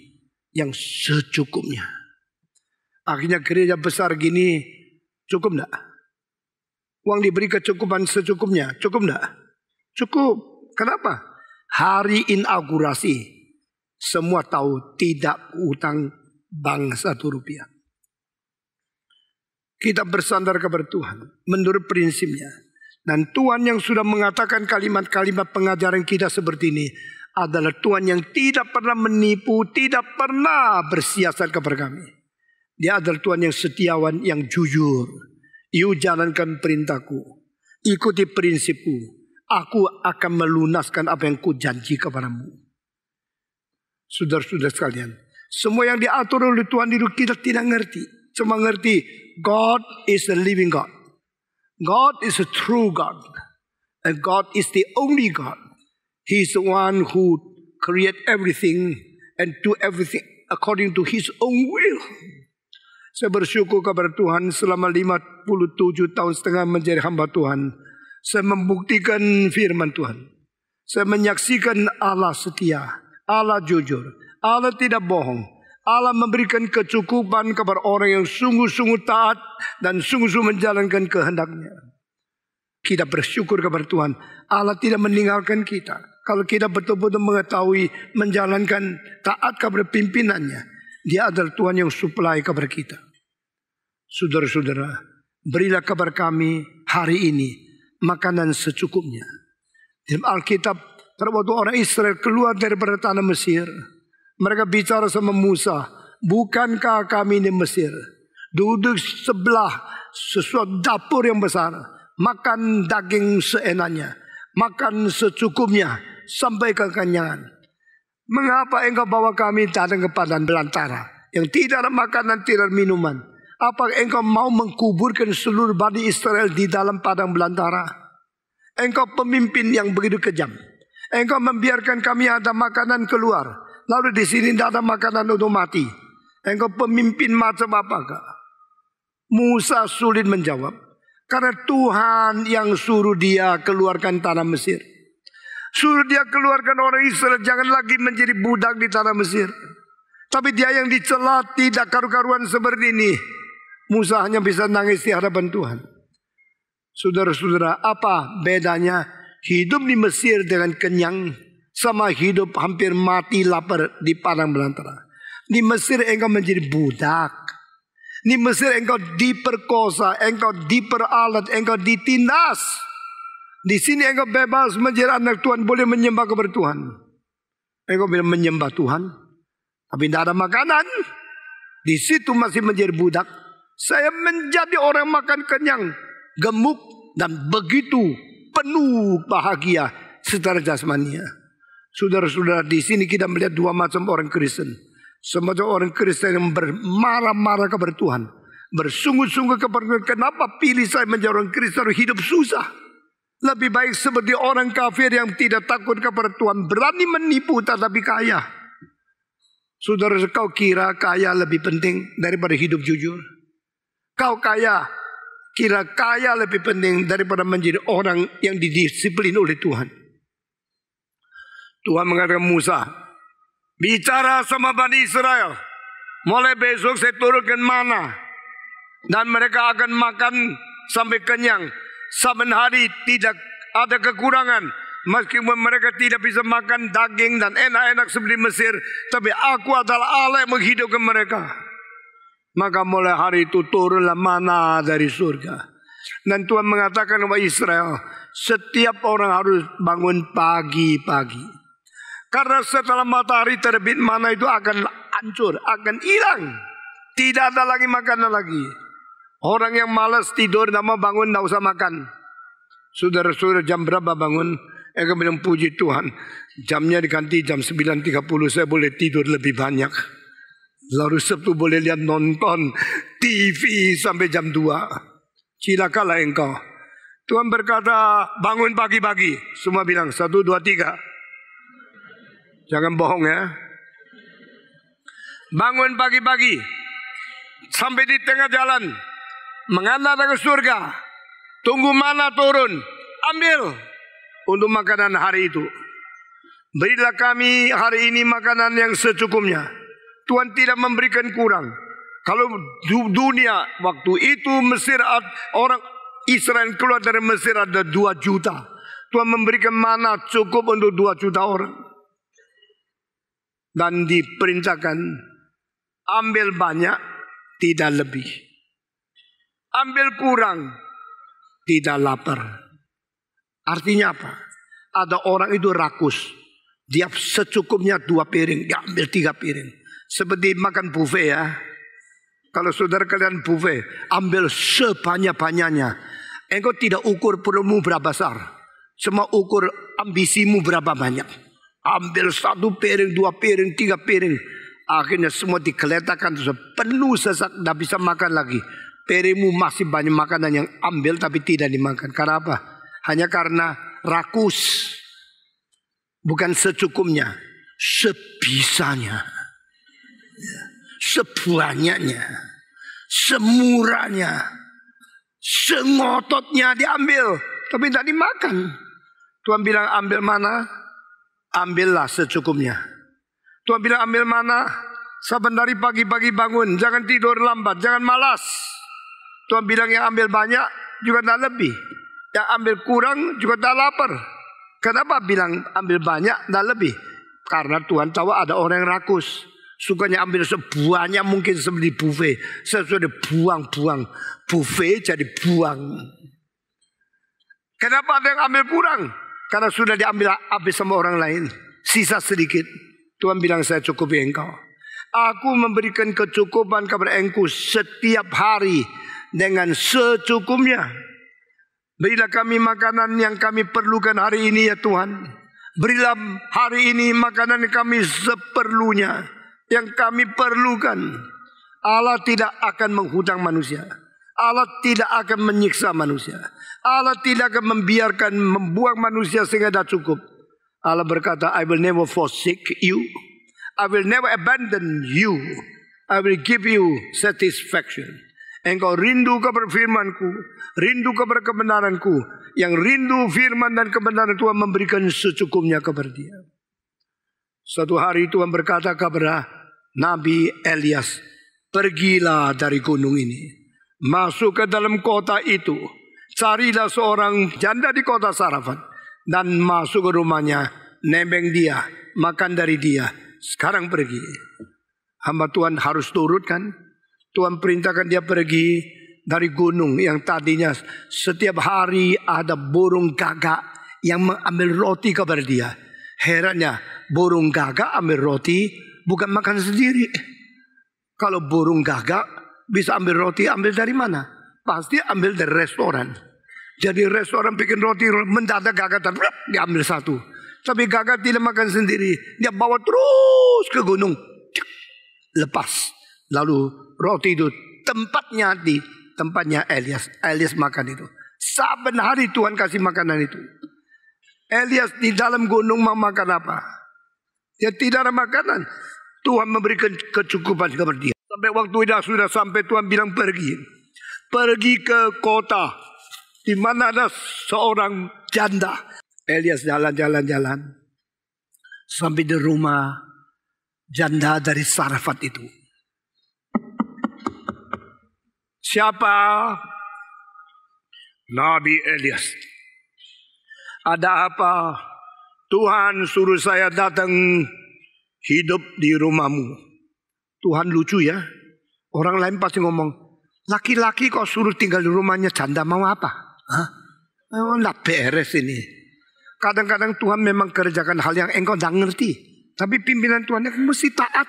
yang secukupnya. Akhirnya gereja besar gini cukup enggak? Uang diberi kecukupan secukupnya, cukup enggak? Cukup. Kenapa? Hari inaugurasi semua tahu tidak utang bank 1 rupiah. Kita bersandar kepada Tuhan menurut prinsipnya. Dan Tuhan yang sudah mengatakan kalimat-kalimat pengajaran kita seperti ini adalah Tuhan yang tidak pernah menipu, tidak pernah bersiasat kepada kami. Dia adalah Tuhan yang setiawan, yang jujur. You jalankan perintahku, ikuti prinsipku, aku akan melunaskan apa yang ku janji kepadamu. Saudara-saudara sekalian, semua yang diatur oleh Tuhan itu kita tidak ngerti. Cuma ngerti God is the living God. God is a true God. And God is the only God. He is the one who create everything and do everything according to His own will. Saya bersyukur kepada Tuhan selama 57,5 tahun menjadi hamba Tuhan. Saya membuktikan firman Tuhan. Saya menyaksikan Allah setia, Allah jujur, Allah tidak bohong. Allah memberikan kecukupan kepada orang yang sungguh-sungguh taat dan sungguh-sungguh menjalankan kehendaknya. Kita bersyukur kepada Tuhan. Allah tidak meninggalkan kita. Kalau kita betul-betul mengetahui menjalankan taat kepada pimpinannya, Dia adalah Tuhan yang supply kepada kita. Saudara-saudara, berilah kepada kami hari ini makanan secukupnya. Dalam Alkitab, pada waktu orang Israel keluar daripada tanah Mesir, mereka bicara sama Musa, bukankah kami di Mesir duduk sebelah sesuatu dapur yang besar, makan daging seenaknya, makan secukupnya sampai kekenyangan. Mengapa engkau bawa kami datang ke padang belantara yang tidak ada makanan, tidak ada minuman? Apa engkau mau mengkuburkan seluruh Bani Israel di dalam padang belantara? Engkau pemimpin yang begitu kejam. Engkau membiarkan kami ada makanan keluar, lalu di sini tidak ada makanan untuk mati. Engkau pemimpin macam apakah? Musa sulit menjawab. Karena Tuhan yang suruh dia keluarkan tanah Mesir. Suruh dia keluarkan orang Israel jangan lagi menjadi budak di tanah Mesir. Tapi dia yang dicela tidak karu-karuan seperti ini. Musa hanya bisa nangis di hadapan Tuhan. Saudara-saudara, apa bedanya hidup di Mesir dengan kenyang sama hidup hampir mati lapar di padang belantara? Di Mesir engkau menjadi budak. Di Mesir engkau diperkosa, engkau diperalat, engkau ditindas. Di sini engkau bebas menjadi anak Tuhan, boleh menyembah kepada Tuhan. Engkau boleh menyembah Tuhan, tapi tidak ada makanan. Di situ masih menjadi budak. Saya menjadi orang makan kenyang, gemuk, dan begitu penuh bahagia secara jasmania. Saudara-saudara, di sini kita melihat dua macam orang Kristen. Semacam orang Kristen yang bermarah-marah kepada Tuhan, bersungut-sungut kepada Tuhan. Kenapa pilih saya menjadi orang Kristen hidup susah? Lebih baik seperti orang kafir yang tidak takut kepada Tuhan, berani menipu tetapi kaya. Saudara, kau kira kaya lebih penting daripada hidup jujur? Kau kira kaya lebih penting daripada menjadi orang yang didisiplin oleh Tuhan. Tuhan mengatakan Musa, bicara sama Bani Israel, mulai besok saya turunkan mana, dan mereka akan makan sampai kenyang. Saban hari tidak ada kekurangan. Meskipun mereka tidak bisa makan daging dan enak-enak seperti Mesir, tapi aku adalah Allah yang menghidupkan mereka. Maka mulai hari itu turunlah mana dari surga. Dan Tuhan mengatakan kepada Israel, setiap orang harus bangun pagi-pagi. Karena setelah matahari terbit, mana itu akan hancur, akan hilang. Tidak ada lagi makanan lagi. Orang yang malas tidur, tidak mau bangun, tidak usah makan. Saudara-saudara, jam berapa bangun? Saya bilang puji Tuhan, jamnya diganti jam 9.30, saya boleh tidur lebih banyak. Lalu Sabtu boleh lihat nonton TV sampai jam 2. Cilakalah engkau. Tuhan berkata bangun pagi-pagi. Semua bilang 1, 2, 3. Jangan bohong ya. Bangun pagi-pagi. Sampai di tengah jalan. Mengantar ke surga. Tunggu mana turun. Ambil. Untuk makanan hari itu. Berilah kami hari ini makanan yang secukupnya. Tuhan tidak memberikan kurang. Kalau dunia waktu itu Mesir, orang Israel keluar dari Mesir ada 2 juta. Tuhan memberikan mana cukup untuk 2 juta orang. Dan diperintahkan ambil banyak, tidak lebih. Ambil kurang, tidak lapar. Artinya apa? Ada orang itu rakus. Dia secukupnya 2 piring, dia ambil 3 piring. Seperti makan buffet ya. Kalau saudara kalian buffet, ambil sebanyak-banyaknya. Engkau tidak ukur perutmu berapa besar. Cuma ukur ambisimu berapa banyak. Ambil 1 piring, 2 piring, 3 piring. Akhirnya semua digeletakkan, penuh sesak, tidak bisa makan lagi. Piringmu masih banyak makanan yang ambil tapi tidak dimakan. Karena apa? Hanya karena rakus. Bukan secukupnya, sebisanya. Sebanyaknya, semurahnya, sengototnya diambil, tapi tidak dimakan. Tuhan bilang ambil mana? Ambillah secukupnya. Tuhan bilang ambil mana? Saban dari pagi-pagi bangun, jangan tidur lambat, jangan malas. Tuhan bilang yang ambil banyak juga tidak lebih, yang ambil kurang juga tidak lapar. Kenapa bilang ambil banyak tidak lebih? Karena Tuhan tahu ada orang yang rakus. Sukanya ambil sebanyak mungkin seperti buffet. Sesudah buang-buang. Buffet jadi buang. Kenapa ada yang ambil kurang? Karena sudah diambil habis sama orang lain. Sisa sedikit. Tuhan bilang saya cukupi engkau. Aku memberikan kecukupan kepada engkau setiap hari. Dengan secukupnya. Berilah kami makanan yang kami perlukan hari ini ya Tuhan. Berilah hari ini makanan yang kami seperlunya. Yang kami perlukan. Allah tidak akan menghutang manusia. Allah tidak akan menyiksa manusia. Allah tidak akan membuang manusia sehingga tidak cukup. Allah berkata, I will never forsake you. I will never abandon you. I will give you satisfaction. engkau rindu kepada firman-Ku, rindu kepada kebenaran-Ku. Yang rindu firman dan kebenaran Tuhan memberikan secukupnya kepada dia. Suatu hari Tuhan berkata kepada Nabi Elias, pergilah dari gunung ini, masuk ke dalam kota itu, carilah seorang janda di kota Sarafat, dan masuk ke rumahnya, nembeng dia, makan dari dia. Sekarang pergi. Hamba Tuhan harus turut kan? Tuhan perintahkan dia pergi dari gunung yang tadinya setiap hari ada burung gagak yang mengambil roti kepada dia. Herannya, burung gagak ambil roti bukan makan sendiri. Kalau burung gagak bisa ambil roti, ambil dari mana? Pasti ambil dari restoran. Jadi restoran bikin roti, mendadak gagak diambil satu. Tapi gagak tidak makan sendiri. Dia bawa terus ke gunung. Lepas. Lalu roti itu tempatnya Elias. Elias makan itu. Saben hari Tuhan kasih makanan itu. Elias di dalam gunung mau makan apa? Dia tidak ada makanan. Tuhan memberikan kecukupan kepada dia. Sampai waktu itu sudah sampai Tuhan bilang pergi. Pergi ke kota. Di mana ada seorang janda. Elias jalan. Sampai di rumah janda dari Sarafat itu. Siapa? Nabi Elias. Ada apa? Tuhan suruh saya datang hidup di rumahmu. Tuhan lucu ya. Orang lain pasti ngomong, laki-laki kok suruh tinggal di rumahnya janda mau apa? Hah? Nggak beres ini. Kadang-kadang Tuhan memang kerjakan hal yang engkau tidak ngerti. Tapi pimpinan Tuhan mesti taat.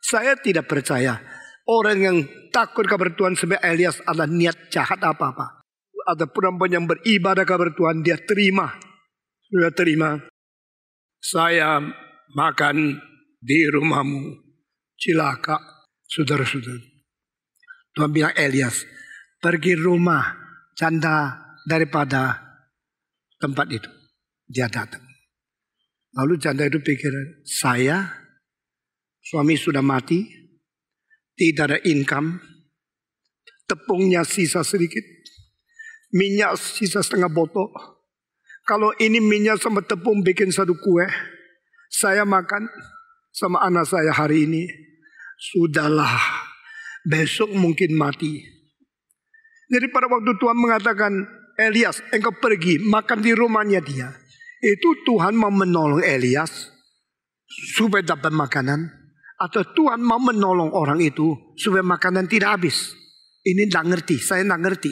Saya tidak percaya orang yang takut kepada Tuhan sebagai Elias adalah niat jahat apa-apa. Ada perempuan yang beribadah kepada Tuhan, dia terima. Sudah terima. Saya makan di rumahmu. Cilaka, saudara-saudara. Tuhan bilang Elias, pergi rumah janda daripada tempat itu. Dia datang. Lalu janda itu pikir, saya, suami sudah mati, tidak ada income, tepungnya sisa sedikit, minyak sisa setengah botol. Kalau ini minyak sama tepung bikin satu kue, saya makan sama anak saya hari ini, sudahlah, besok mungkin mati. Jadi pada waktu Tuhan mengatakan, Elias, engkau pergi makan di rumahnya dia. Itu Tuhan mau menolong Elias supaya dapat makanan, atau Tuhan mau menolong orang itu supaya makanan tidak habis. Ini tidak ngerti, saya tidak ngerti.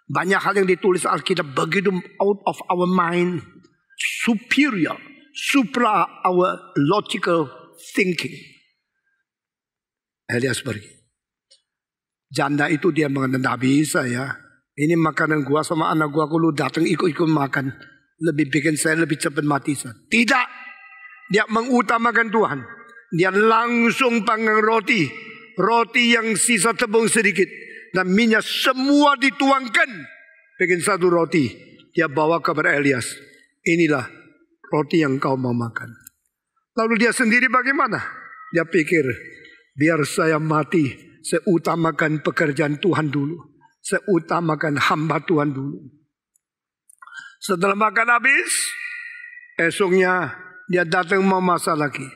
Banyak hal yang ditulis Alkitab begitu out of our mind, superior, supra our logical thinking. Elias pergi. Janda itu dia mengatakan, tidak bisa ya. Ini makanan gua sama anak gua, aku lu datang ikut-ikut makan. Lebih bikin saya lebih cepat mati. Tidak. Dia mengutamakan Tuhan. Dia langsung panggang roti. Roti yang sisa tepung sedikit. Dan minyak semua dituangkan. Bikin satu roti. Dia bawa kepada Elias. Inilah roti yang kau mau makan. Lalu dia sendiri bagaimana? Dia pikir, biar saya mati, saya utamakan pekerjaan Tuhan dulu. Saya utamakan hamba Tuhan dulu. Setelah makan habis, esoknya dia datang mau masak lagi.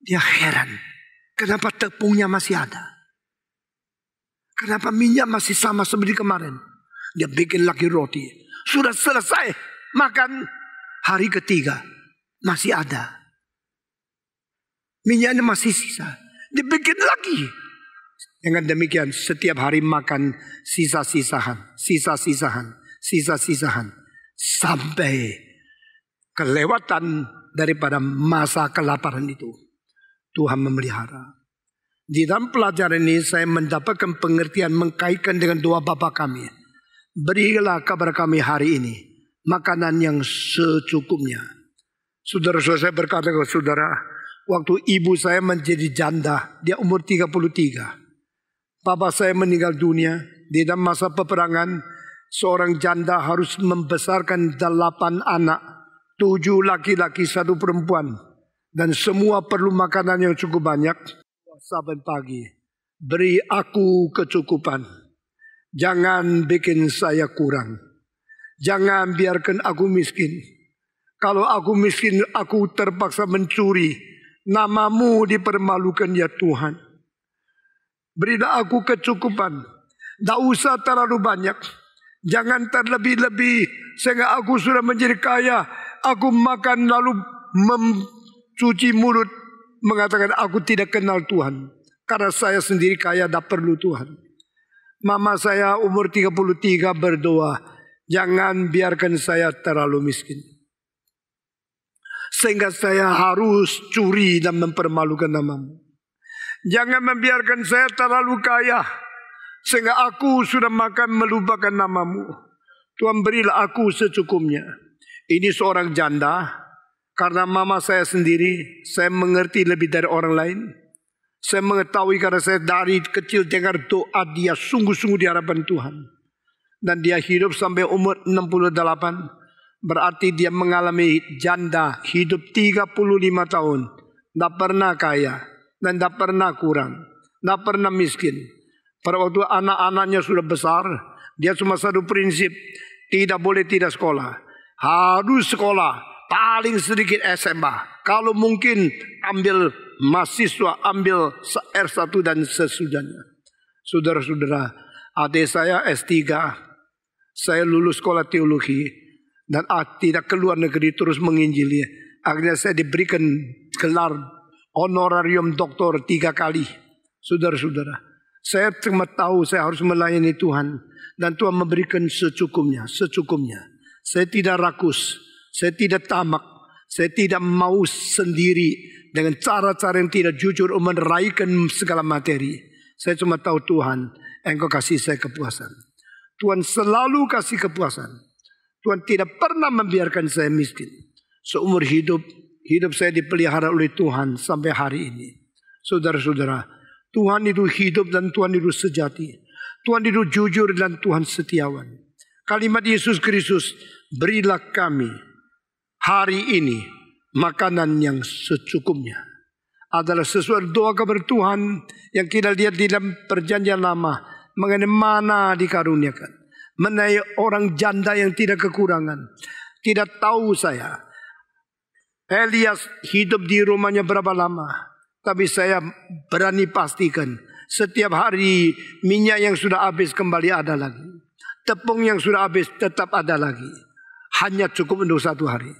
Dia heran, kenapa tepungnya masih ada? Kenapa minyak masih sama seperti kemarin? Dia bikin lagi roti. Sudah selesai makan, hari ketiga masih ada. Minyaknya masih sisa. Dibikin lagi. Dengan demikian setiap hari makan sisa-sisahan. Sampai kelewatan daripada masa kelaparan itu. Tuhan memelihara. Di dalam pelajaran ini saya mendapatkan pengertian mengkaitkan dengan doa Bapa kami. Berilah kepada kami hari ini makanan yang secukupnya. Saudara-saudara, saya berkata kepada saudara, waktu ibu saya menjadi janda, dia umur 33. Papa saya meninggal dunia. Di dalam masa peperangan, seorang janda harus membesarkan 8 anak. 7 laki-laki, 1 perempuan. Dan semua perlu makanan yang cukup banyak. Saban pagi, beri aku kecukupan. Jangan bikin saya kurang. Jangan biarkan aku miskin. Kalau aku miskin, aku terpaksa mencuri. Namamu dipermalukan ya Tuhan. Berilah aku kecukupan. Tak usah terlalu banyak. Jangan terlebih-lebih sehingga aku sudah menjadi kaya. Aku makan lalu mencuci mulut mengatakan aku tidak kenal Tuhan. Karena saya sendiri kaya, tak perlu Tuhan. Mama saya umur 33 berdoa, jangan biarkan saya terlalu miskin. Sehingga saya harus curi dan mempermalukan namamu. Jangan membiarkan saya terlalu kaya. Sehingga aku sudah makan melupakan namamu. Tuhan berilah aku secukupnya. Ini seorang janda. Karena mama saya sendiri, saya mengerti lebih dari orang lain. Saya mengetahui karena saya dari kecil dengar doa dia sungguh-sungguh di hadapan Tuhan. Dan dia hidup sampai umur 68. Berarti dia mengalami janda hidup 35 tahun. Tidak pernah kaya dan tidak pernah kurang. Tidak pernah miskin. Pada waktu anak-anaknya sudah besar, dia cuma satu prinsip, tidak boleh tidak sekolah. Harus sekolah, paling sedikit SMA. Kalau mungkin ambil mahasiswa, ambil R1 dan sesudahnya. Saudara-saudara, adik saya S3, saya lulus sekolah teologi, dan tidak keluar negeri terus menginjili. Akhirnya saya diberikan gelar honorarium doktor 3 kali. Saudara-saudara, saya cuma tahu saya harus melayani Tuhan. Dan Tuhan memberikan secukupnya. Saya tidak rakus. Saya tidak tamak. Saya tidak mau sendiri dengan cara-cara yang tidak jujur meraihkan segala materi. Saya cuma tahu Tuhan, Engkau kasih saya kepuasan. Tuhan selalu kasih kepuasan. Tuhan tidak pernah membiarkan saya miskin. Seumur hidup saya dipelihara oleh Tuhan sampai hari ini. Saudara-saudara, Tuhan itu hidup dan Tuhan itu sejati. Tuhan itu jujur dan Tuhan setiawan. Kalimat Yesus Kristus, berilah kami hari ini makanan yang secukupnya. Adalah sesuatu doa kepada Tuhan yang kita lihat di dalam perjanjian lama. Mengenai mana dikaruniakan. Mengenai orang janda yang tidak kekurangan. Tidak tahu saya. Elias hidup di rumahnya berapa lama. Tapi saya berani pastikan setiap hari minyak yang sudah habis kembali ada lagi. Tepung yang sudah habis tetap ada lagi. Hanya cukup untuk 1 hari.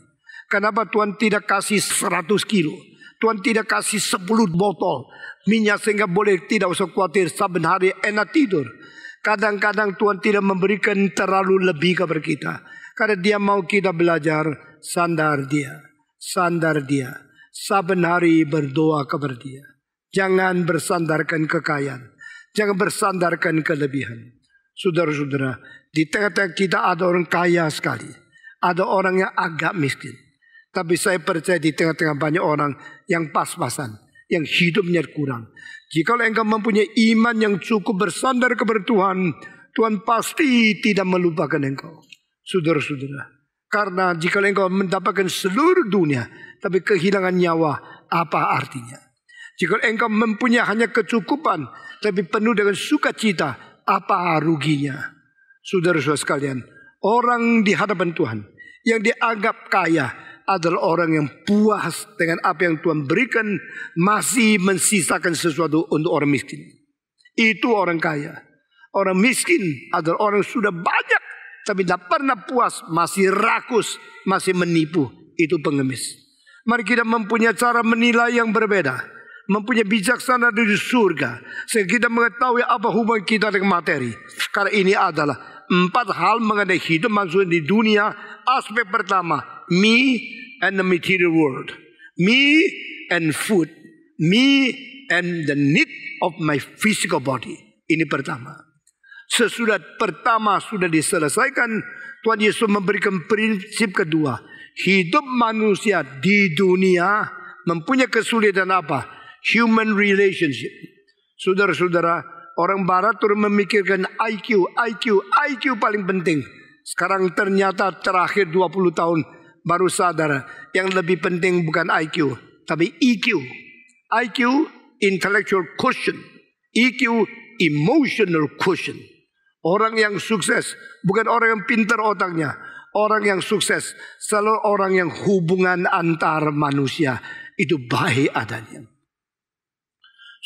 Kenapa Tuhan tidak kasih 100 kilo? Tuhan tidak kasih 10 botol minyak sehingga boleh tidak usah khawatir saben hari enak tidur. Kadang-kadang Tuhan tidak memberikan terlalu lebih kepada kita. Karena dia mau kita belajar sandar dia. Saben hari berdoa kepada dia. Jangan bersandarkan kekayaan. Jangan bersandarkan kelebihan. Saudara-saudara, di tengah-tengah kita ada orang kaya sekali. Ada orang yang agak miskin. Tapi saya percaya di tengah-tengah banyak orang yang pas-pasan. Yang hidupnya kurang. Jika engkau mempunyai iman yang cukup bersandar kepada Tuhan, Tuhan pasti tidak melupakan engkau. Saudara-saudara. Karena jika engkau mendapatkan seluruh dunia, tapi kehilangan nyawa, apa artinya? Jika engkau mempunyai hanya kecukupan, tapi penuh dengan sukacita, apa ruginya? Saudara-saudara sekalian, orang di hadapan Tuhan, yang dianggap kaya, adalah orang yang puas dengan apa yang Tuhan berikan, masih mensisakan sesuatu untuk orang miskin. Itu orang kaya. Orang miskin adalah orang yang sudah banyak, tapi tidak pernah puas, masih rakus, masih menipu. Itu pengemis. Mari kita mempunyai cara menilai yang berbeda. Mempunyai bijaksana dari surga. Sehingga kita mengetahui apa hubungan kita dengan materi. Karena ini adalah 4 hal mengenai hidup manusia di dunia. Aspek pertama, me and the material world. Me and food. Me and the need of my physical body. Ini pertama. Sesudah pertama sudah diselesaikan, Tuhan Yesus memberikan prinsip kedua. Hidup manusia di dunia mempunyai kesulitan apa? Human relationship. Saudara-saudara, orang barat terus memikirkan IQ paling penting. Sekarang ternyata terakhir 20 tahun baru sadar yang lebih penting bukan IQ, tapi EQ. IQ, intellectual quotient. EQ, emotional quotient. Orang yang sukses bukan orang yang pintar otaknya. Orang yang sukses selalu orang yang hubungan antar manusia itu baik adanya.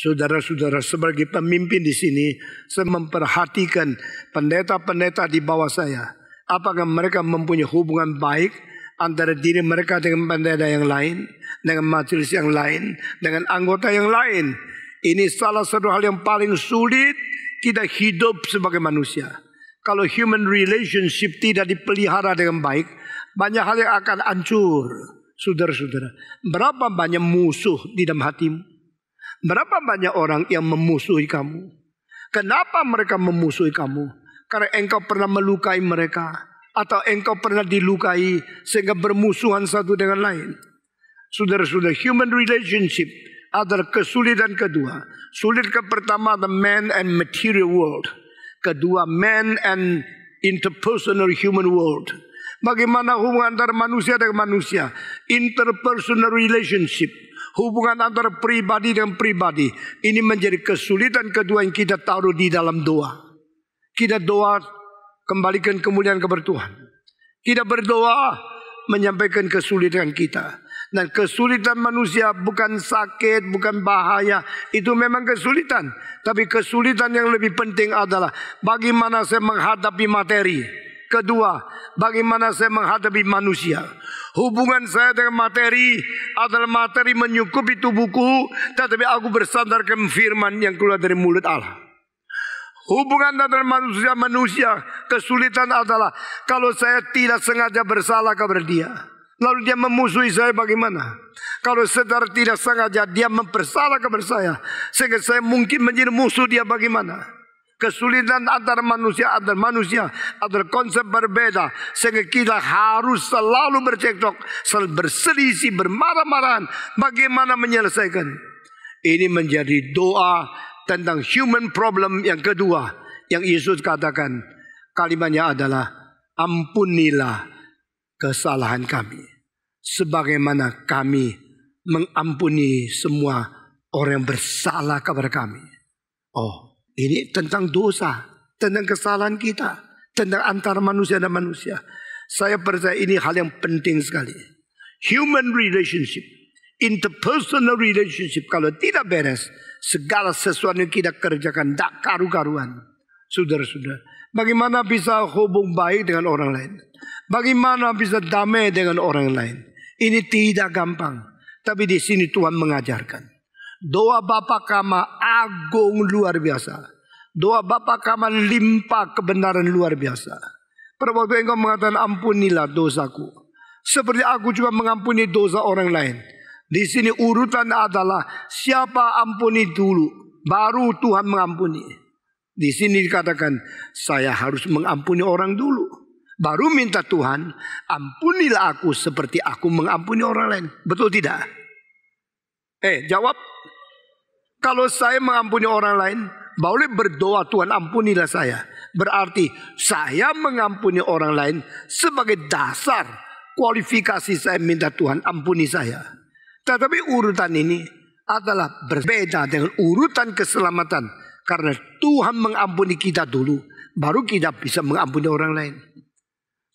Saudara-saudara, sebagai pemimpin di sini, saya memperhatikan pendeta-pendeta di bawah saya. Apakah mereka mempunyai hubungan baik antara diri mereka dengan pendeta yang lain, dengan majelis yang lain, dengan anggota yang lain. Ini salah satu hal yang paling sulit kita hidup sebagai manusia. Kalau human relationship tidak dipelihara dengan baik, banyak hal yang akan hancur. Saudara-saudara, berapa banyak musuh di dalam hatimu? Berapa banyak orang yang memusuhi kamu? Kenapa mereka memusuhi kamu? Karena engkau pernah melukai mereka, atau engkau pernah dilukai sehingga bermusuhan satu dengan lain. Saudara-saudara, human relationship adalah kesulitan kedua. Sulit pertama, the man and material world. Kedua, man and interpersonal human world. Bagaimana hubungan antara manusia dengan manusia? Interpersonal relationship. Hubungan antara pribadi dengan pribadi. Ini menjadi kesulitan kedua yang kita taruh di dalam doa. Kita doa, kembalikan kemuliaan kepada Tuhan. Kita berdoa, menyampaikan kesulitan kita. Dan kesulitan manusia bukan sakit, bukan bahaya. Itu memang kesulitan. Tapi kesulitan yang lebih penting adalah bagaimana saya menghadapi materi. Kedua, bagaimana saya menghadapi manusia. Hubungan saya dengan materi adalah materi menyukupi tubuhku, tetapi aku bersandarkan firman yang keluar dari mulut Allah. Hubungan antara manusia, kesulitan adalah kalau saya tidak sengaja bersalah kepada dia, lalu dia memusuhi saya bagaimana? Kalau saudara tidak sengaja dia mempersalah kepada saya, sehingga saya mungkin menjadi musuh dia bagaimana? Kesulitan antara manusia adalah konsep berbeda, sehingga kita harus selalu bercekcok, selalu berselisih, bermarah-marahan. Bagaimana menyelesaikan? Ini menjadi doa tentang human problem yang kedua yang Yesus katakan. Kalimatnya adalah ampunilah kesalahan kami sebagaimana kami mengampuni semua orang yang bersalah kepada kami. Oh, ini tentang dosa, tentang kesalahan kita, tentang antara manusia dan manusia. Saya percaya ini hal yang penting sekali. Human relationship, interpersonal relationship, kalau tidak beres, segala sesuatu yang kita kerjakan tak karu-karuan. Saudara-saudara, bagaimana bisa hubung baik dengan orang lain? Bagaimana bisa damai dengan orang lain? Ini tidak gampang. Tapi di sini Tuhan mengajarkan. Doa Bapa kami agung luar biasa. Doa Bapa kami limpah kebenaran luar biasa. Pada waktu engkau mengatakan ampunilah dosaku, seperti aku juga mengampuni dosa orang lain. Di sini urutan adalah siapa ampuni dulu, baru Tuhan mengampuni. Di sini dikatakan saya harus mengampuni orang dulu, baru minta Tuhan ampunilah aku seperti aku mengampuni orang lain. Betul tidak? Jawab. Kalau saya mengampuni orang lain, boleh berdoa Tuhan ampunilah saya. Berarti saya mengampuni orang lain sebagai dasar kualifikasi saya minta Tuhan ampuni saya. Tetapi urutan ini adalah berbeda dengan urutan keselamatan. Karena Tuhan mengampuni kita dulu, baru kita bisa mengampuni orang lain.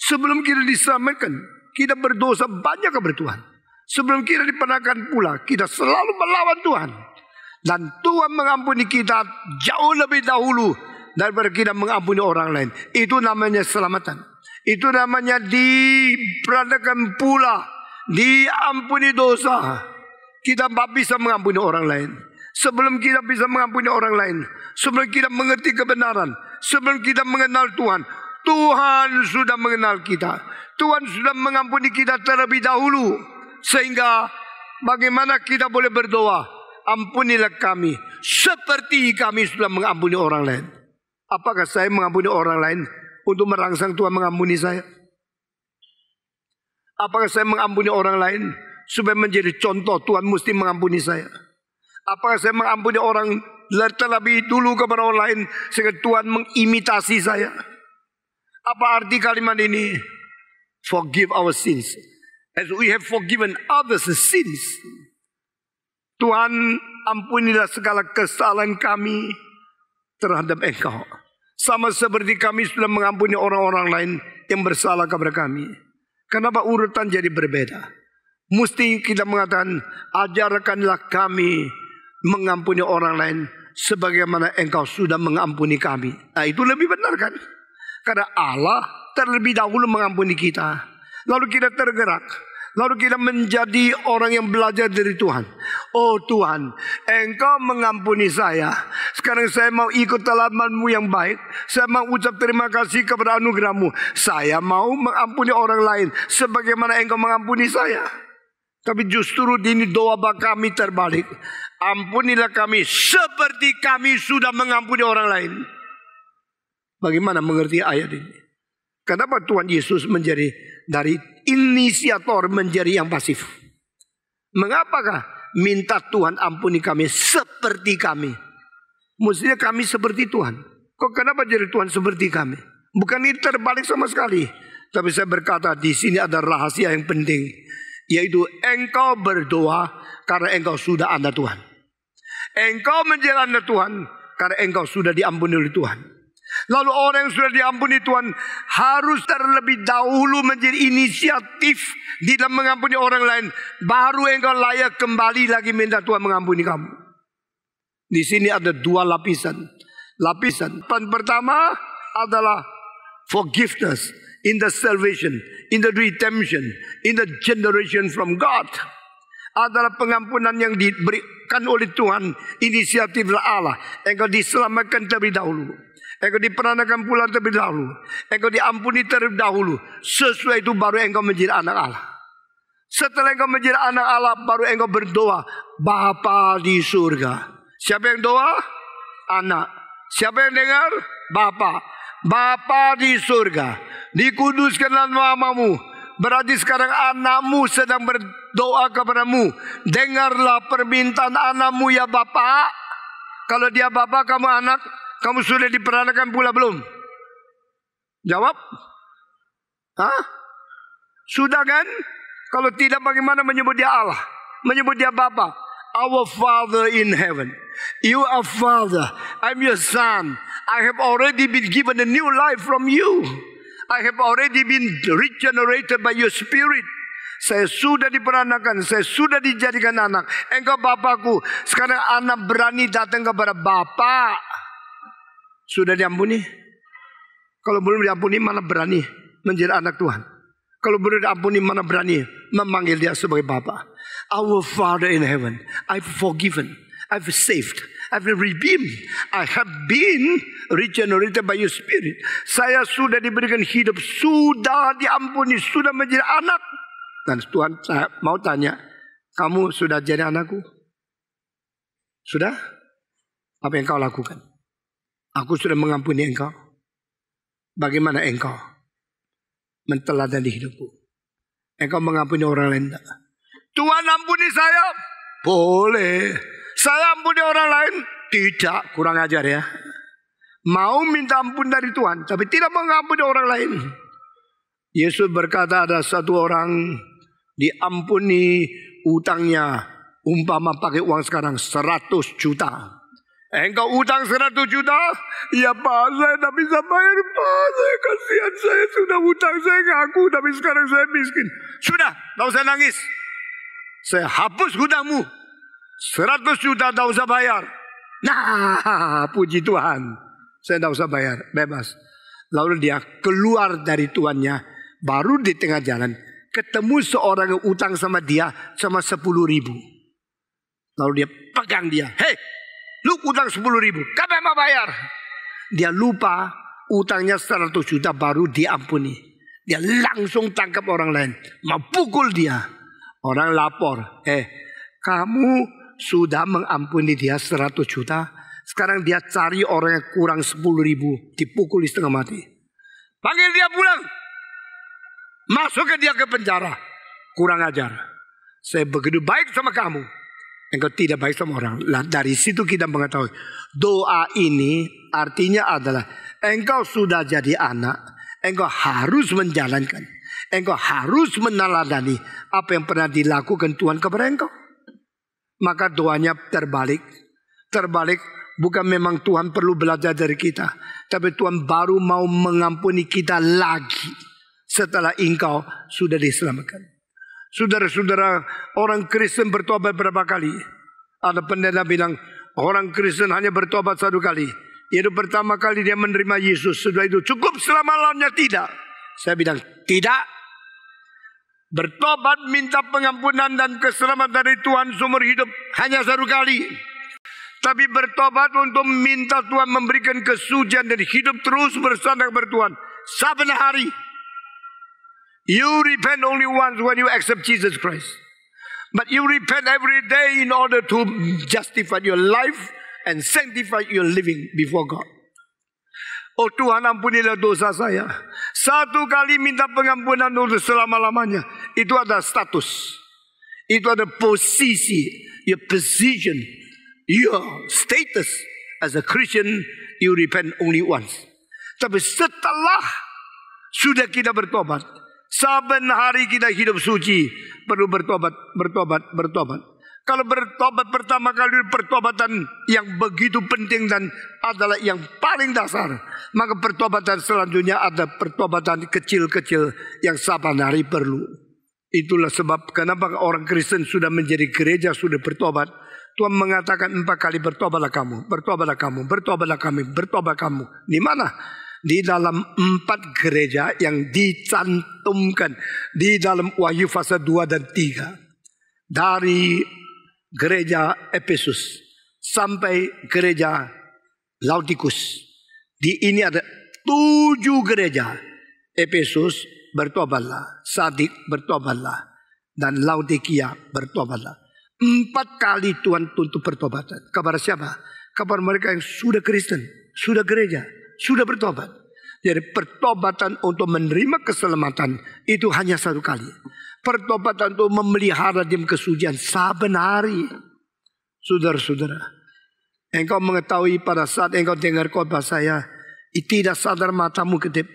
Sebelum kita diselamatkan, kita berdosa banyak kepada Tuhan. Sebelum kita dipenangkan pula, kita selalu melawan Tuhan. Dan Tuhan mengampuni kita jauh lebih dahulu daripada kita mengampuni orang lain. Itu namanya keselamatan. Itu namanya diperanakan pula, diampuni dosa. Kita tak bisa mengampuni orang lain. Sebelum kita bisa mengampuni orang lain, sebelum kita mengerti kebenaran, sebelum kita mengenal Tuhan, Tuhan sudah mengenal kita. Tuhan sudah mengampuni kita terlebih dahulu. Sehingga bagaimana kita boleh berdoa, ampunilah kami seperti kami sudah mengampuni orang lain. Apakah saya mengampuni orang lain untuk merangsang Tuhan mengampuni saya? Apakah saya mengampuni orang lain supaya menjadi contoh Tuhan mesti mengampuni saya? Apakah saya mengampuni orang terlebih dulu kepada orang lain sehingga Tuhan mengimitasi saya? Apa arti kalimat ini? Forgive our sins as we have forgiven others' sins. Tuhan ampunilah segala kesalahan kami terhadap Engkau Sama seperti kami sudah mengampuni orang-orang lain yang bersalah kepada kami. Kenapa urutan jadi berbeda? Mesti kita mengatakan, ajarkanlah kami mengampuni orang lain sebagaimana engkau sudah mengampuni kami. Nah, itu lebih benar kan? Karena Allah terlebih dahulu mengampuni kita. Lalu kita tergerak. Lalu kita menjadi orang yang belajar dari Tuhan. Oh Tuhan, engkau mengampuni saya. Sekarang saya mau ikut teladanmu yang baik. Saya mau ucap terima kasih kepada anugerahmu. Saya mau mengampuni orang lain sebagaimana engkau mengampuni saya. Tapi justru ini doa kami terbalik. Ampunilah kami seperti kami sudah mengampuni orang lain. Bagaimana mengerti ayat ini? Kenapa Tuhan Yesus menjadi dari inisiator menjadi yang pasif? Mengapakah minta Tuhan ampuni kami seperti kami? Mestinya kami seperti Tuhan. Kok kenapa jadi Tuhan seperti kami? Bukan ini terbalik sama sekali. Tapi saya berkata di sini ada rahasia yang penting, yaitu engkau berdoa karena engkau sudah anak Tuhan. Engkau menjadi anak Tuhan karena engkau sudah diampuni oleh Tuhan. Lalu orang yang sudah diampuni Tuhan harus terlebih dahulu menjadi inisiatif di dalam mengampuni orang lain. Baru engkau layak kembali lagi minta Tuhan mengampuni kamu. Di sini ada dua lapisan. Lapisan pertama adalah forgiveness in the salvation, in the redemption, in the generation from God. Adalah pengampunan yang diberikan oleh Tuhan, inisiatif Allah. Engkau diselamatkan terlebih dahulu. Engkau diperanakan pula terlebih dahulu. Engkau diampuni terlebih dahulu. Sesuai itu baru engkau menjadi anak Allah. Setelah engkau menjadi anak Allah, baru engkau berdoa, Bapa di surga. Siapa yang doa? Anak. Siapa yang dengar? Bapa. Bapa di surga, dikuduskanlah namamu. Berarti sekarang anakmu sedang berdoa kepadamu. Dengarlah permintaan anakmu ya Bapa. Kalau dia Bapa, kamu anak. Kamu sudah diperanakan pula belum? Jawab. Hah? Sudah kan? Kalau tidak bagaimana menyebut dia Allah? Menyebut dia Bapa. Our Father in heaven. You are Father. I'm your son. I have already been given a new life from you. I have already been regenerated by your spirit. Saya sudah diperanakan. Saya sudah dijadikan anak. Engkau Bapakku. Sekarang anak berani datang kepada Bapa. Sudah diampuni? Kalau belum diampuni, mana berani menjadi anak Tuhan? Kalau belum diampuni, mana berani memanggil dia sebagai Bapa? Our Father in heaven, I've forgiven, I've saved, I've redeemed, I have been regenerated by your spirit. Saya sudah diberikan hidup, sudah diampuni, sudah menjadi anak. Dan Tuhan saya mau tanya, kamu sudah jadi anakku? Sudah? Apa yang kau lakukan? Aku sudah mengampuni engkau. Bagaimana engkau menteladani hidupku? Engkau mengampuni orang lain tak? Tuhan ampuni saya. Boleh. Saya ampuni orang lain. Tidak. Kurang ajar ya. Mau minta ampun dari Tuhan, tapi tidak mengampuni orang lain. Yesus berkata ada satu orang diampuni utangnya. Umpama pakai uang sekarang 100 juta. Engkau utang 100 juta? Ya Pak, saya tak bisa bayar Pak. Saya kasihan, saya sudah utang, saya ngaku, tapi sekarang saya miskin. Sudah, tak usah nangis. Saya hapus hutangmu. 100 juta tak usah bayar. Nah, puji Tuhan. Saya tak usah bayar, bebas. Lalu dia keluar dari tuannya. Baru di tengah jalan ketemu seorang yang utang sama dia sama 10.000. Lalu dia pegang dia. Hei, lu utang 10.000, kapan mau bayar? Dia lupa utangnya 100 juta baru diampuni. Dia langsung tangkap orang lain, mau pukul dia. Orang lapor, kamu sudah mengampuni dia 100 juta. Sekarang dia cari orang yang kurang 10.000, dipukul setengah mati. Panggil dia pulang, masukkan dia ke penjara. Kurang ajar. Saya begitu baik sama kamu, engkau tidak baik sama orang. Dari situ kita mengetahui doa ini artinya adalah engkau sudah jadi anak, engkau harus menjalankan, engkau harus meneladani apa yang pernah dilakukan Tuhan kepada engkau. Maka doanya terbalik Bukan memang Tuhan perlu belajar dari kita, tapi Tuhan baru mau mengampuni kita lagi setelah engkau sudah diselamatkan. Saudara-saudara, orang Kristen bertobat berapa kali? Ada pendeta bilang orang Kristen hanya bertobat 1 kali. Itu pertama kali dia menerima Yesus. Sudah itu cukup selama-lamanya? Tidak. Saya bilang tidak. Bertobat minta pengampunan dan keselamatan dari Tuhan seumur hidup hanya 1 kali. Tapi bertobat untuk minta Tuhan memberikan kesucian dan hidup terus bersandar bertuhan saben hari. You repent only once when you accept Jesus Christ. But you repent every day in order to justify your life and sanctify your living before God. Oh Tuhan, ampunilah dosa saya. 1 kali minta pengampunan untuk selama-lamanya. Itu ada status. Itu ada posisi. Your position. Your status as a Christian, you repent only once. Tapi setelah sudah kita bertobat, saben hari kita hidup suci, perlu bertobat. Kalau bertobat pertama kali, pertobatan yang begitu penting dan adalah yang paling dasar, maka pertobatan selanjutnya ada pertobatan kecil-kecil yang saban hari perlu. Itulah sebab kenapa orang Kristen sudah menjadi gereja, sudah bertobat. Tuhan mengatakan 4 kali bertobatlah kamu, bertobatlah kamu, bertobatlah kami, bertobat kamu. Di mana? Di dalam 4 gereja yang dicantumkan di dalam Wahyu pasal 2 dan 3. Dari gereja Efesus sampai gereja Laodikus. Di ini ada 7 gereja. Efesus bertobatlah, Sardik bertobatlah, dan Laodikia bertobatlah. 4 kali Tuhan tuntut pertobatan. Kepada siapa? Kepada mereka yang sudah Kristen, sudah gereja, sudah bertobat. Jadi pertobatan untuk menerima keselamatan itu hanya 1 kali. Pertobatan untuk memelihara diam kesucian saben hari. Saudara-saudara, engkau mengetahui pada saat engkau dengar khotbah saya, tidak sadar matamu ketip.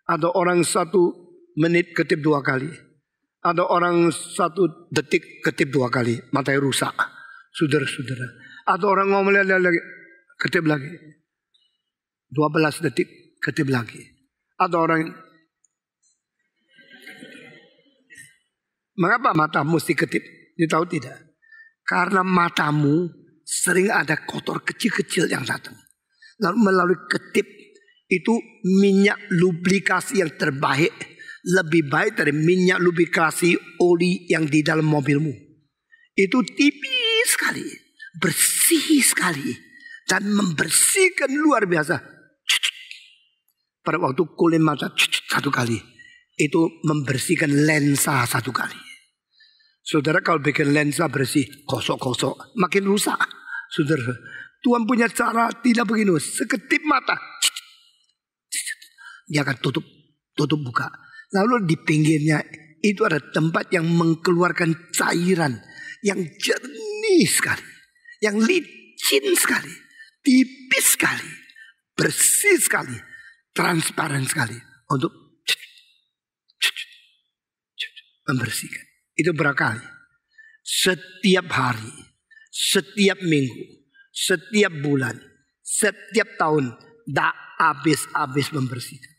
Ada orang 1 menit ketip 2 kali. Ada orang 1 detik ketip 2 kali, matanya rusak. Saudara-saudara, ada orang ngomong lagi, ketip lagi. 12 detik ketip lagi. Ada orang, mengapa mata mesti ketip? Dia tahu tidak? Karena matamu sering ada kotor kecil-kecil yang datang. Lalu melalui ketip itu minyak lubrikasi yang terbaik, lebih baik dari minyak lubrikasi oli yang di dalam mobilmu. Itu tipis sekali, bersih sekali, dan membersihkan luar biasa. Pada waktu kulit mata 1 kali, itu membersihkan lensa 1 kali. Saudara, kalau bikin lensa bersih, kosok-kosok, makin rusak. Saudara, Tuhan punya cara tidak begini, seketip mata, dia akan tutup buka. Lalu di pinggirnya itu ada tempat yang mengeluarkan cairan yang jernih sekali, yang licin sekali, tipis sekali, bersih sekali, transparan sekali untuk membersihkan. Itu berapa kali? Setiap hari, setiap minggu, setiap bulan, setiap tahun, tak habis-habis membersihkan.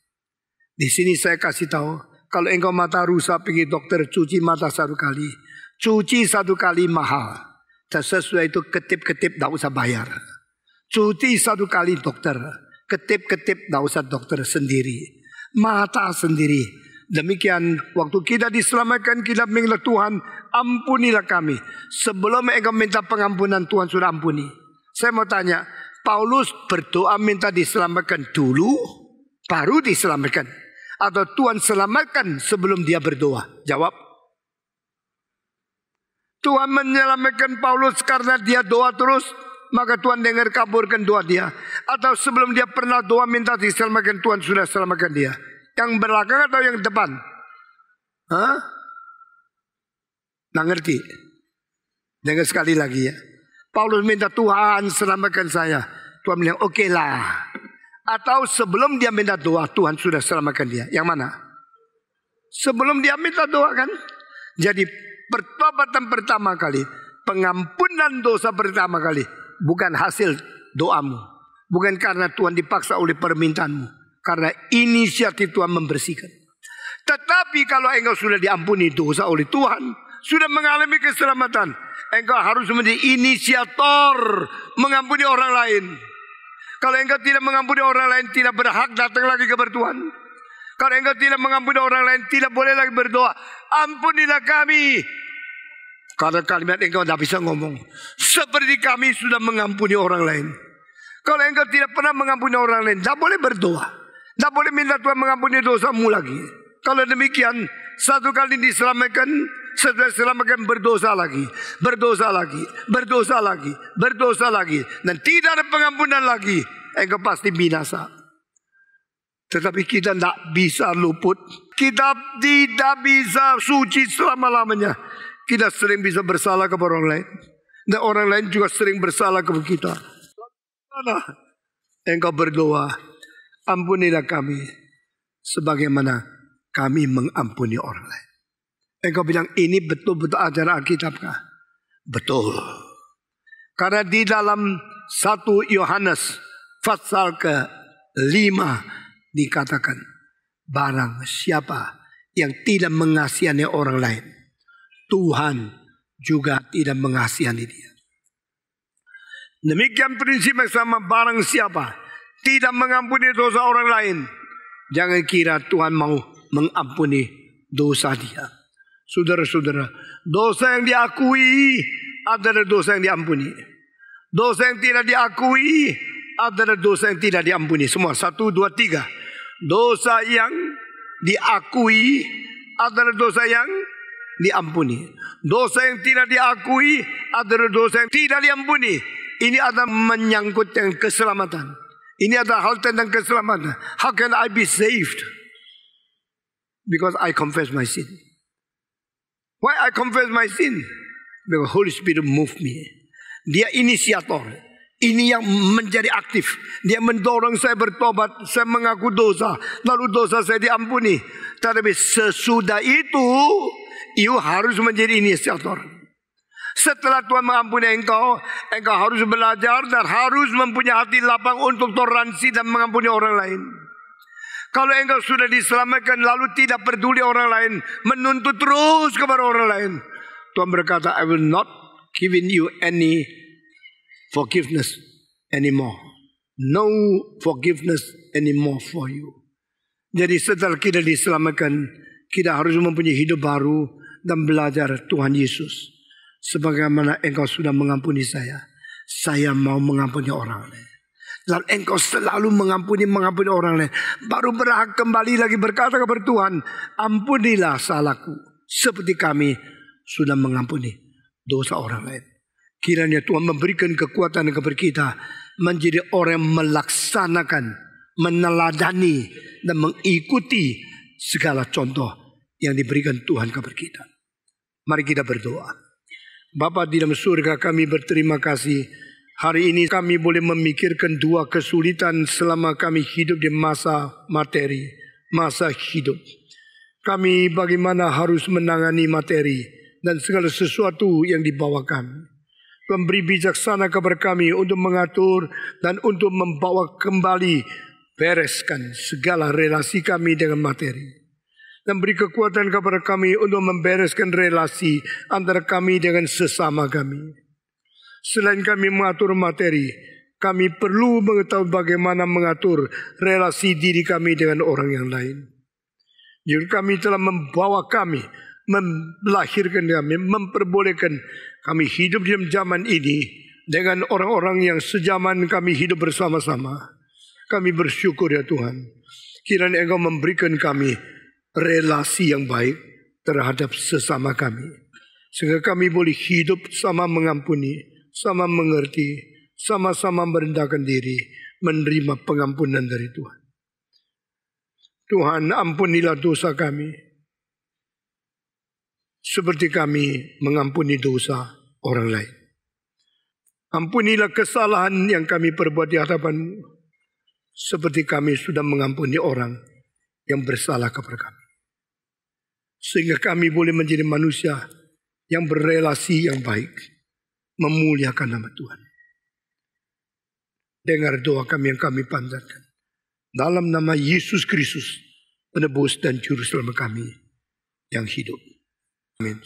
Di sini saya kasih tahu, kalau engkau mata rusak pergi dokter, cuci mata 1 kali. Cuci 1 kali mahal. Dan sesuai itu ketip-ketip tak usah bayar. Cuci 1 kali dokter. Ketip-ketip tak usah dokter sendiri. Mata sendiri. Demikian waktu kita diselamatkan, kita minta Tuhan, ampunilah kami. Sebelum engkau minta pengampunan, Tuhan sudah ampuni. Saya mau tanya, Paulus berdoa minta diselamatkan dulu, baru diselamatkan? Atau Tuhan selamatkan sebelum dia berdoa? Jawab. Tuhan menyelamatkan Paulus karena dia doa terus, maka Tuhan dengar kabulkan doa dia. Atau sebelum dia pernah doa minta diselamatkan, Tuhan sudah selamatkan dia? Yang belakang atau yang depan? Hah? Nggak ngerti. Dengar sekali lagi ya. Paulus minta Tuhan selamatkan saya. Tuhan bilang oke lah. Atau sebelum dia minta doa, Tuhan sudah selamatkan dia. Yang mana? Sebelum dia minta doa kan? Jadi pertobatan pertama kali, pengampunan dosa pertama kali, bukan hasil doamu. Bukan karena Tuhan dipaksa oleh permintaanmu. Karena inisiatif Tuhan membersihkan. Tetapi kalau engkau sudah diampuni dosa oleh Tuhan, sudah mengalami keselamatan, engkau harus menjadi inisiator mengampuni orang lain. Kalau engkau tidak mengampuni orang lain, tidak berhak datang lagi kepada Tuhan. Kalau engkau tidak mengampuni orang lain, tidak boleh lagi berdoa, ampunilah kami. Karena kalimat engkau tidak bisa ngomong, seperti kami sudah mengampuni orang lain. Kalau engkau tidak pernah mengampuni orang lain, tidak boleh berdoa. Tidak boleh minta Tuhan mengampuni dosamu lagi. Kalau demikian, satu kali diselamatkan, setelah diselamatkan berdosa lagi. Berdosa lagi, berdosa lagi, berdosa lagi. Dan tidak ada pengampunan lagi. Engkau pasti binasa. Tetapi kita tidak bisa luput. Kita tidak bisa suci selama-lamanya. Kita sering bisa bersalah kepada orang lain. Dan orang lain juga sering bersalah kepada kita. Engkau berdoa, ampunilah kami sebagaimana kami mengampuni orang lain. Engkau bilang ini betul-betul ajaran Alkitabkah? Betul. Karena di dalam 1 Yohanes pasal ke-5 dikatakan, barang siapa yang tidak mengasihani orang lain, Tuhan juga tidak mengasihani dia. Demikian prinsip yang sama, barang siapa tidak mengampuni dosa orang lain, jangan kira Tuhan mau mengampuni dosa dia. Saudara-saudara, dosa yang diakui adalah dosa yang diampuni. Dosa yang tidak diakui adalah dosa yang tidak diampuni. Semua 1, 2, 3. Dosa yang diakui adalah dosa yang diampuni. Dosa yang tidak diakui adalah dosa yang tidak diampuni. Ini adalah menyangkut dengan keselamatan. Ini adalah hal tentang keselamatan. How can I be saved? Because I confess my sin. Why I confess my sin? Because Holy Spirit move me. Dia inisiator. Ini yang menjadi aktif. Dia mendorong saya bertobat. Saya mengaku dosa. Lalu dosa saya diampuni. Tetapi sesudah itu, you harus menjadi inisiator. Setelah Tuhan mengampuni engkau, engkau harus belajar dan harus mempunyai hati lapang untuk toleransi dan mengampuni orang lain. Kalau engkau sudah diselamatkan lalu tidak peduli orang lain, menuntut terus kepada orang lain, Tuhan berkata, I will not give you any forgiveness anymore. No forgiveness anymore for you. Jadi setelah kita diselamatkan, kita harus mempunyai hidup baru dan belajar Tuhan Yesus. Sebagaimana engkau sudah mengampuni saya mau mengampuni orang lain. Lalu engkau selalu mengampuni orang lain. Baru berhak kembali lagi berkata kepada Tuhan, ampunilah salahku seperti kami sudah mengampuni dosa orang lain. Kiranya Tuhan memberikan kekuatan kepada kita menjadi orang yang melaksanakan, meneladani dan mengikuti segala contoh yang diberikan Tuhan kepada kita. Mari kita berdoa. Bapa di dalam surga, kami berterima kasih. Hari ini kami boleh memikirkan dua kesulitan selama kami hidup di masa materi, masa hidup. Kami bagaimana harus menangani materi dan segala sesuatu yang dibawa kami. Tuhan beri bijaksana kepada kami untuk mengatur dan untuk membawa kembali, bereskan segala relasi kami dengan materi. Dan beri kekuatan kepada kami untuk membereskan relasi antara kami dengan sesama kami. Selain kami mengatur materi, kami perlu mengetahui bagaimana mengatur relasi diri kami dengan orang yang lain. Jadi kami telah membawa kami, melahirkan kami, memperbolehkan kami hidup di zaman ini dengan orang-orang yang sejaman kami hidup bersama-sama. Kami bersyukur ya Tuhan. Kiranya Engkau memberikan kami relasi yang baik terhadap sesama kami. Sehingga kami boleh hidup sama mengampuni, sama mengerti, sama-sama merendahkan diri, menerima pengampunan dari Tuhan. Tuhan, ampunilah dosa kami, seperti kami mengampuni dosa orang lain. Ampunilah kesalahan yang kami perbuat di hadapan-Mu, seperti kami sudah mengampuni orang yang bersalah kepada kami. Sehingga kami boleh menjadi manusia yang berrelasi yang baik, memuliakan nama Tuhan. dengar doa kami yang kami panjatkan. Dalam nama Yesus Kristus, penebus dan juru selamat kami yang hidup. Amin.